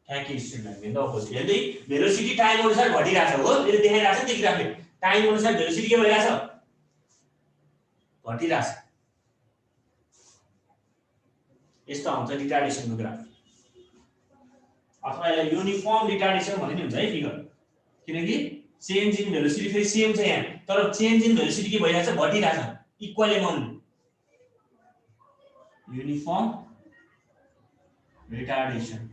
ठ्याक्कै स्ट्रेट लाइन भन्दा अपोजिट। हेर्दै भेलोसिटी टाइम अनुसार घटिरहेछ हो, यसले देखाइरहेछ नि ग्राफले। टाइम अनुसार भेलोसिटी के भइरहेछ? घटिरहेछ। यस्तो आउँछ रिटार्डेसनको ग्राफ, अथवा यसलाई युनिफर्म रिटार्डेसन भन्ने हुन्छ है फिगर। किनकि चेन्ज इन भेलोसिटी फेरि सेम छ यहाँ, तर चेन्ज इन भेलोसिटी के भइरहेछ? घटिरहेछ इक्वल एमाउन्ट। uniform retardation.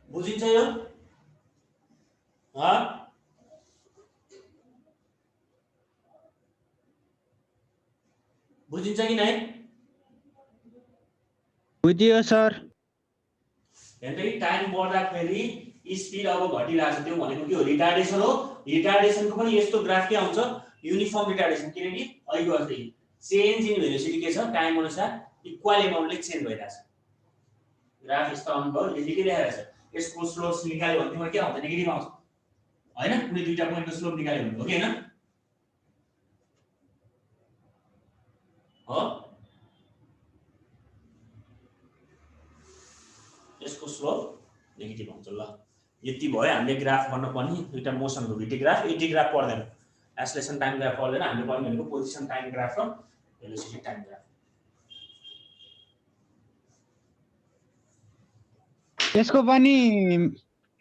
बुझिन्छ यो? बुझिन्छ कि नै? बुझियो सर। हेर्दै टाइम बढ्दाखेरि स्पिड अब घटिरहेछ, त्यो भनेको के हो? रिटार्डेसन हो। रिटार्डेसनको पनि यस्तो ग्राफ के आउँछ? युनिफर्म रिटार्डेसन, किनकि अहिले जस्तै चेन्ज इन भेलोसिटी के छ? टाइम अनुसार इक्वल एमाउन्टले चेन्ज भइरहेछ। ग्राफ यस्तो आउनुभयो, यसले के देखाइरहेछ? यसको स्लोप निकाल्यो भने तिम्रो के आउँछ? नेगेटिभ आउँछ हैन? कुनै दुईटा पोइन्टको स्लोप निकाल्यो भने हो कि हैन? हो, यसको स्लोप नेगेटिभ आउँछ। ल यति भयो हामीले ग्राफ गर्न पर्ने दुईटा मोसनको भिटी ग्राफ, एटी ग्राफ पर्दैन, एक्सेलरेसन टाइम ग्राफ पर्दैन, हामीले पर्ने भनेको पोजिसन टाइम ग्राफ र भेलोसिटी टाइम ग्राफ। यसको पनि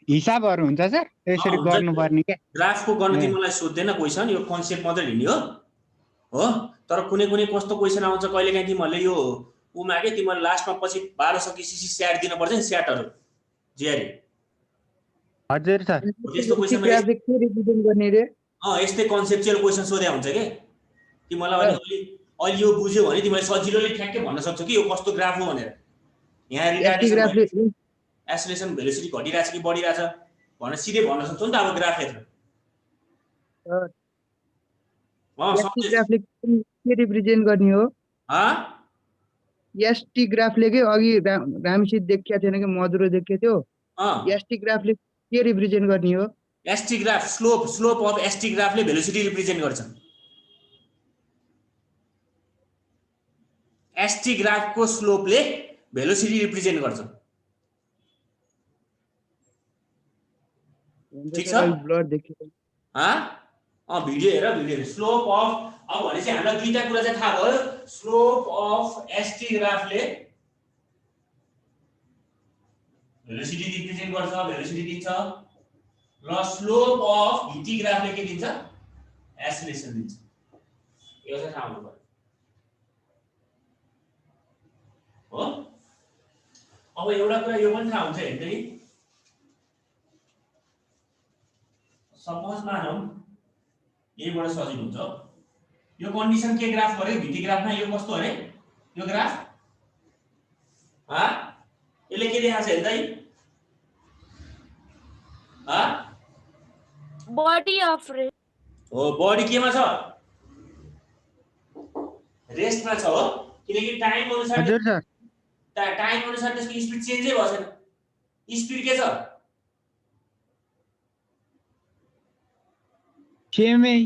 हिसाबहरु हुन्छ सर, यसरी गर्नुपर्ने के? ग्राफको गर्न तिमीलाई सोध्दैन क्वेशन, यो कन्सेप्ट मात्र लिने हो। तर कुनै कुनै कस्तो क्वेशन आउँछ कहिलेकाहीँ तिमीहरूले यो उमा के तिमीले लास्टमा पछि 12 सकिसि स्याट दिनुपर्छ नि, स्याटहरु जिआरई। हजुर सर। यस्तो क्वेशनमा ग्राफ के रिप्रेजेन्ट गर्ने रे? यस्तै कन्सेप्चुअल क्वेशन सोध्या हुन्छ के तिमीलाई। अहिले यो बुझ्यो भने तिमीले सजिलोले ठ्याक्कै भन्न सक्छौ कि यो कस्तो ग्राफ हो भनेर। यहाँ रिटार्डेसन एक्सेलरेसन भेलोसिटी घटिरहेछ कि बढिरहेछ भनेर सिधै भन्न सक्छौ नि त अब ग्राफ हेरेर। एसटी ग्राफले के रिप्रेजेन्ट गर्ने हो? एसटी ग्राफले के अघि रामसित देखिया थिएन कि मधुरो देखिया थियो, एसटी ग्राफले के रिप्रेजेन्ट गर्ने हो? ST graph slope of ST ग्राफले भेलोसिटी रिप्रेजेन्ट गर्छ। एसटी ग्राफको स्लोपले भेलोसिटी रिप्रेजेन्ट गर्छ। ठीक छ? ब्लड देखियो। भिडियो हेर स्लोप अफ, अब भनेपछि हामीलाई दुईटा कुरा चाहिँ थाहा भयो। स्लोप अफ एसटी ग्राफले भेलोसिटी रिप्रेजेन्ट गर्छ, भेलोसिटी दिन्छ, र स्लोप अफ भिटी ग्राफले के दिन्छ? एक्सेलरेसन दिन्छ। यो चाहिँ थाहा हुनु पर्यो हो। अब एउटा कुरा यो पनि थाहा हुन्छ हेर्दै, सपोज मानौं यहीबाट सजिलो हुन्छ। यो कन्डिसन के ग्राफ गरे? भिटी ग्राफमा यो कस्तो अरे? यो ग्राफ यसले के देखाछ हेर्दै? बडी अफ रेस्ट हो। बडी केमा छ? रेस्टमा छ हो, किनकि टाइम अनुसार। हजुर सर। टाइम अनुसार त्यसको स्पिड चेन्जै भएको छैन। स्पिड के छ? सेमै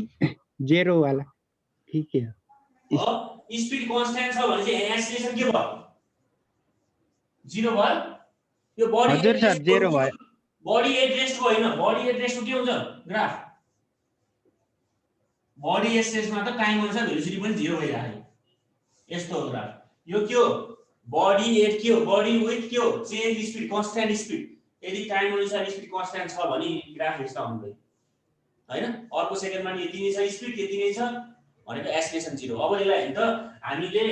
जेरो वाला ठीक है। स्पिड कन्स्ट्यान्ट छ भने चाहिँ एक्सेलरेसन के भयो? जिरो भयो। यो बडी हजुर सर जेरो भयो। बडी एट रेस्टको होइन, बडी एट रेस्टको के हुन्छ ग्राफ? बडी एट रेस्टमा त टाइम अनुसार भेलोसिटी पनि जिरो भइरहेको यस्तो हो ग्राफ। यो के हो? बडी एट के हो? बडी विथ के हो? Change speed, constant speed. यदि टाइम अनुसार स्पिड कन्स्ट्यान्ट छ भने ग्राफ यस्तो आउँदैन हैन? अर्को सेकेन्डमा यति नै छ स्पिड, त्यति नै छ भनेको एक्सेलरेसन जिरो। अब यसलाई हेर्नु त, हामीले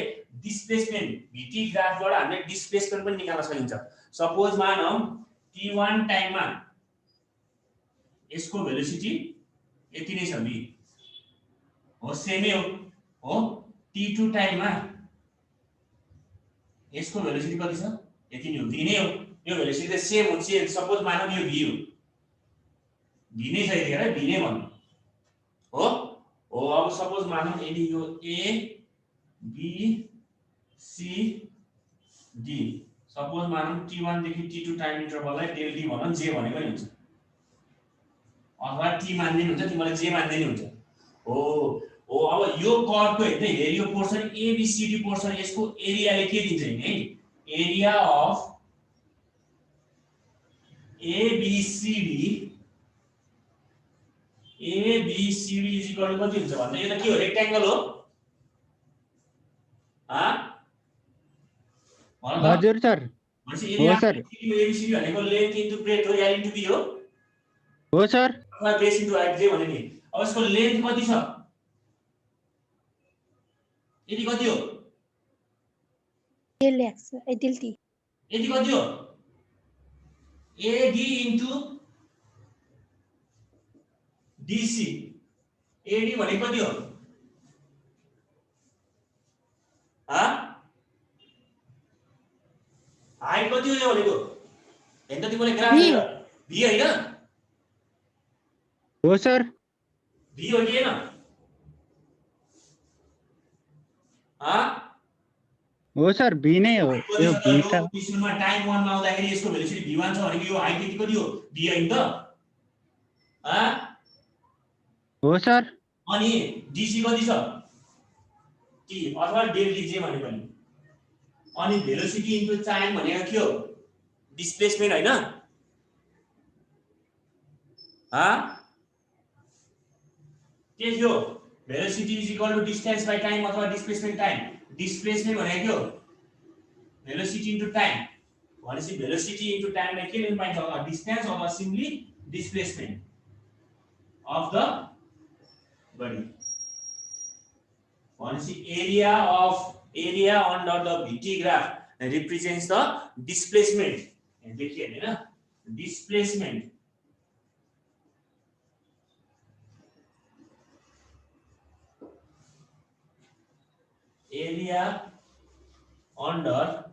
डिस्प्लेसमेन्ट भिटी ग्राफबाट हामीले डिस्प्लेसमेन्ट पनि निकाल्न सकिन्छ। सपोज मानौं t1 टाइममा यसको भेलोसिटी यति नै छ v हो, सेमै हो। t2 टाइममा यसको भेलोसिटी कति छ? यति नै हो, v नै हो। यो भेलोसिटी चाहिँ सेम हो, चेन्ज। सपोज मानौं यो v हो, v नै छ यतिखेर, v नै भन्नु हो। अब सपोज मानौं यदि यो a b c d, suppose मानौं t1 देखि t2 टाइम इन्टरभललाई डेल d भनौं, j भनेको नि हुन्छ, अथवा t मान्दै हुन्छ, तिमीले j मान्दै नि हुन्छ हो। अब यो कर्वको हेर्दै हेर, यो पोर्सन abcd पोर्सन, यसको एरियाले के दिन्छ नि? Area of abcd ABCD is equal to कति हुन्छ भन्दा यो त के हो रेक्ट्याङ्गल हो हजुर सर हो सर ABCD भनेको लेन्थ इन्टु ब्रेथ हो L इन्टु B हो सर अथवा बेस इन्टु हाइट जे भने नि अब यसको लेन्थ कति छ यति कति हो यति कति हो AD इन्टु DC AD भनेको कति हो हाइट कति हो यो भनेको हेर्न त तिमीले ग्राफ हेर V हैन हो सर V हो कि हैन हो सर B नै हो यो B त क्वेशनमा टाइम 1 मा आउँदाखेरि यसको भेलोसिटी V1 छ भनेको यो हाइट कति हो D हैन त हो सर अनि DC कति छ T अथवा डेल D जे भने पनि अनि भेलोसिटी इन्टु टाइम भनेको के हो डिस्प्लेसमेन्ट हैन के थियो velocity is equal to distance by time अथवा डिस्प्लेसमेन्ट टाइम डिस्प्लेसमेन्ट भनेको के हो भेलोसिटी इन्टु टाइम भनेपछि भेलोसिटी इन्टु टाइमलाई के लेख्न पाइन्छ अथवा डिस्टेन्स अथवा simply displacement of the body भनेपछि area under the VT graph represents the displacement देखिए हैन displacement area under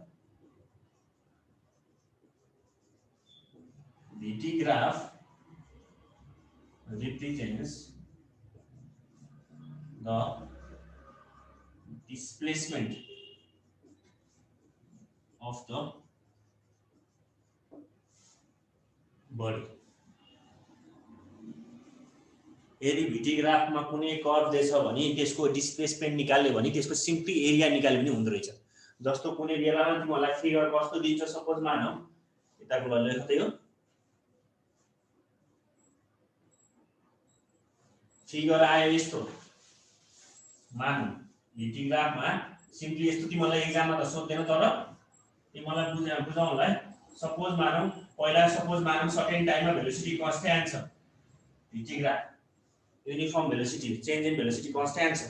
VT graph represents the displacement of the body यदि VT ग्राफमा कुनै कर्व दिएछ भने त्यसको डिस्प्लेसमेन्ट निकाल्यो भने त्यसको सिम्पली एरिया निकाल्यो भने हुँदो रहेछ जस्तो कुनै बेलामा तिमीलाई फिगर कस्तो दिन्छ सपोज मानौ यताको ल लेख्दै हो फिगर आयो यस्तो मानौ VT ग्राफमा सिम्पली यस्तो तिमीलाई एक्जाममा त सोध्दैन तर तिमीलाई बुझाउनलाई सपोज मानौ पहिला सपोज मानौ सर्टेन टाइममा भेलोसिटी कन्स्ट्यान्ट छ VT graph uniform velocity change in velocity constant छ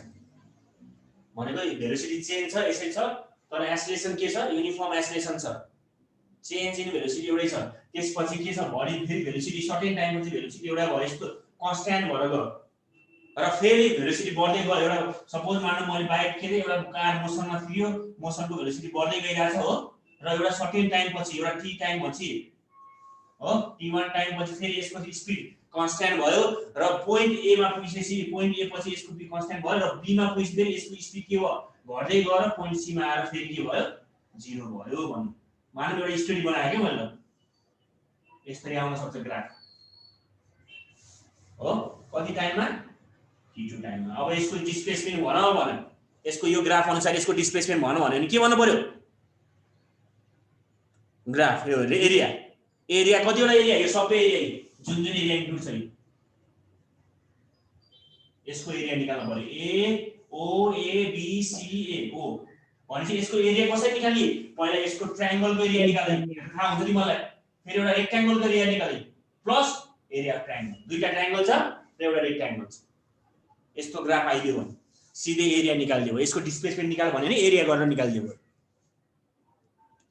भनेको भेलोसिटी चेन्ज छ यसै छ तर एक्सेलरेसन के छ यूनिफर्म एक्सेलरेसन छ चेन्ज इन भेलोसिटी एउटै छ त्यसपछि के छ बडी फेरि भेलोसिटी सर्टेन टाइममा चाहिँ भेलोसिटी एउटा भयो यस्तो कन्स्ट्यान्ट भएर गयो र फेरि भेलोसिटी बढ्दै गयो एउटा सपोज मानौ मैले बाइक के एउटा कार मोसनमा थियो मोसनको भेलोसिटी बढ्दै गइरहेछ हो र एउटा सर्टेन टाइम पछि एउटा t टाइम पछि हो t1 टाइम पछि फेरि यसको स्पिड कन्स्ट्यान्ट भयो र पोइन्ट A मा पुगेपछि पोइन्ट A पछि यसको स्पिड कन्स्ट्यान्ट भयो र B मा पुगेपछि यसको स्पिड के भयो घट्दै गएर पोइन्ट C मा आएर फेरि के भयो 0 भयो भन्नु मानौ एउटा स्टडी बनाए के मैले यसरी आउन सक्छ ग्राफ हो कति टाइममा t2 टाइममा अब यसको डिस्प्लेसमेन्ट भनौ भने यसको यो ग्राफ अनुसार यसको डिस्प्लेसमेन्ट भनौ भने के भन्नु पर्यो ग्राफ यो एरिया कतिवटा एरिया यो सबै एरिया जुन जुन एरिया इन्क्लुड छ यसको एरिया निकाल्नु पर्यो AOABCA भनेपछि यसको एरिया कसरी निकाल्ने पहिला यसको ट्रायंगलको एरिया निकाल्ने थाहा हुन्छ नि मलाई फेरि एउटा रेक्ट्याङ्गलको एरिया निकाल्ने प्लस एरिया अफ ट्रायंगल दुईटा ट्रायंगल छ र एउटा रेक्ट्याङ्गल छ यस्तो ग्राफ आइदियो भने सिधै एरिया निकाल्दियो यसको डिस्प्लेसमेन्ट निकाल भने नि एरिया गरेर निकाल्दियो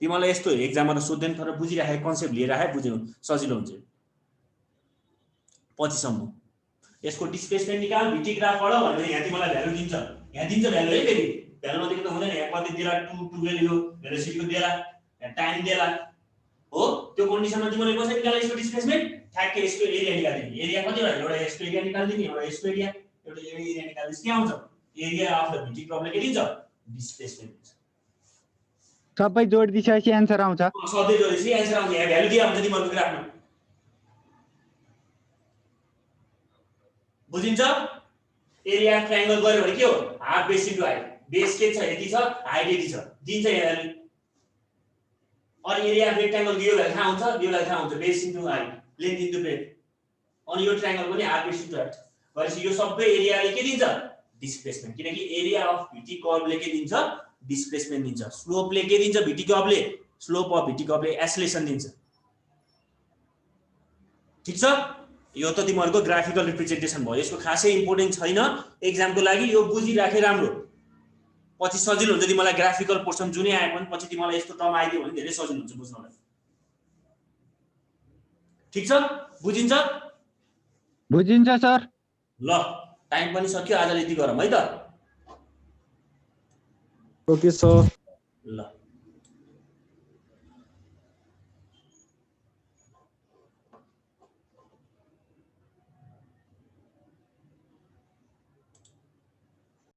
तिमीलाई यस्तो एक्जाममा त सोध्दैन तर बुझिराखे कन्सेप्ट लिएर आए बुझ्नु सजिलो हुन्छ पछिसम्म यसको डिस्प्लेसमेन्ट निकाल VT ग्राफबाट भने यहाँ तिमीलाई भ्यालु दिन्छ यहाँ दिन्छ भ्यालु है फेरि भ्यालु नदिएको त हुँदैन यहाँ कति दिला 2 12 यो भेलोसिटीको दिला यहाँ टाइम दिला हो त्यो कन्डिसनमा तिमीले कसरी निकाल्ने यसको डिस्प्लेसमेन्ट ठ्याक्कै यसको एरिया निकाल्दिने एरिया कति हो एउटा यसको एरिया निकाल्दिने एउटा यसको एरिया एउटा एरिया निकाल्दिस के आउँछ एरिया अफ द VT ग्राफले के दिन्छ डिस्प्लेसमेन्ट सबै जोड दिएपछि आन्सर आउँछ सबै जोडेपछि आन्सर आउँछ यहाँ भ्यालु दिया हुन्छ तिम्रो ग्राफमा बुझिन्छ एरिया ट्रायंगल गर्यो भने के हो half base into height base के छ यति छ हाइट यति छ दिन्छ यहाँ भ्यालु अनि एरिया अफ रेक्ट्याङ्गल यो भ्यालु थाहा हुन्छ यो भ्यालु थाहा हुन्छ base into height length into breadth अनि यो ट्रायंगल पनि हाफ बेस इन्टु हाइट भनेपछि यो सबै एरियाले के दिन्छ डिस्प्लेसमेन्ट किनकि एरिया अफ VT कर्वले के दिन्छ डिस्प्लेसमेन्ट दिन्छ स्लोपले के दिन्छ VT कर्वले स्लोप अफ VT कर्वले एक्सेलरेसन दिन्छ ठीक छ यो त तिमीहरुको ग्राफिकल रिप्रेजेन्टेसन भयो यसको खासै इम्पोर्टेन्ट छैन एक्जामको लागि यो बुझिराखे राम्रो पछि सजिलो हुन्छ तिमीलाई ग्राफिकल पोर्सन जुनै आए पनि पछि तिमीलाई यस्तो टर्म आइदियो भने धेरै सजिलो हुन्छ बुझ्नलाई ठीक छ बुझिन्छ सर ल टाइम पनि सक्यो आजले यति गरौँ है त ओके सर ल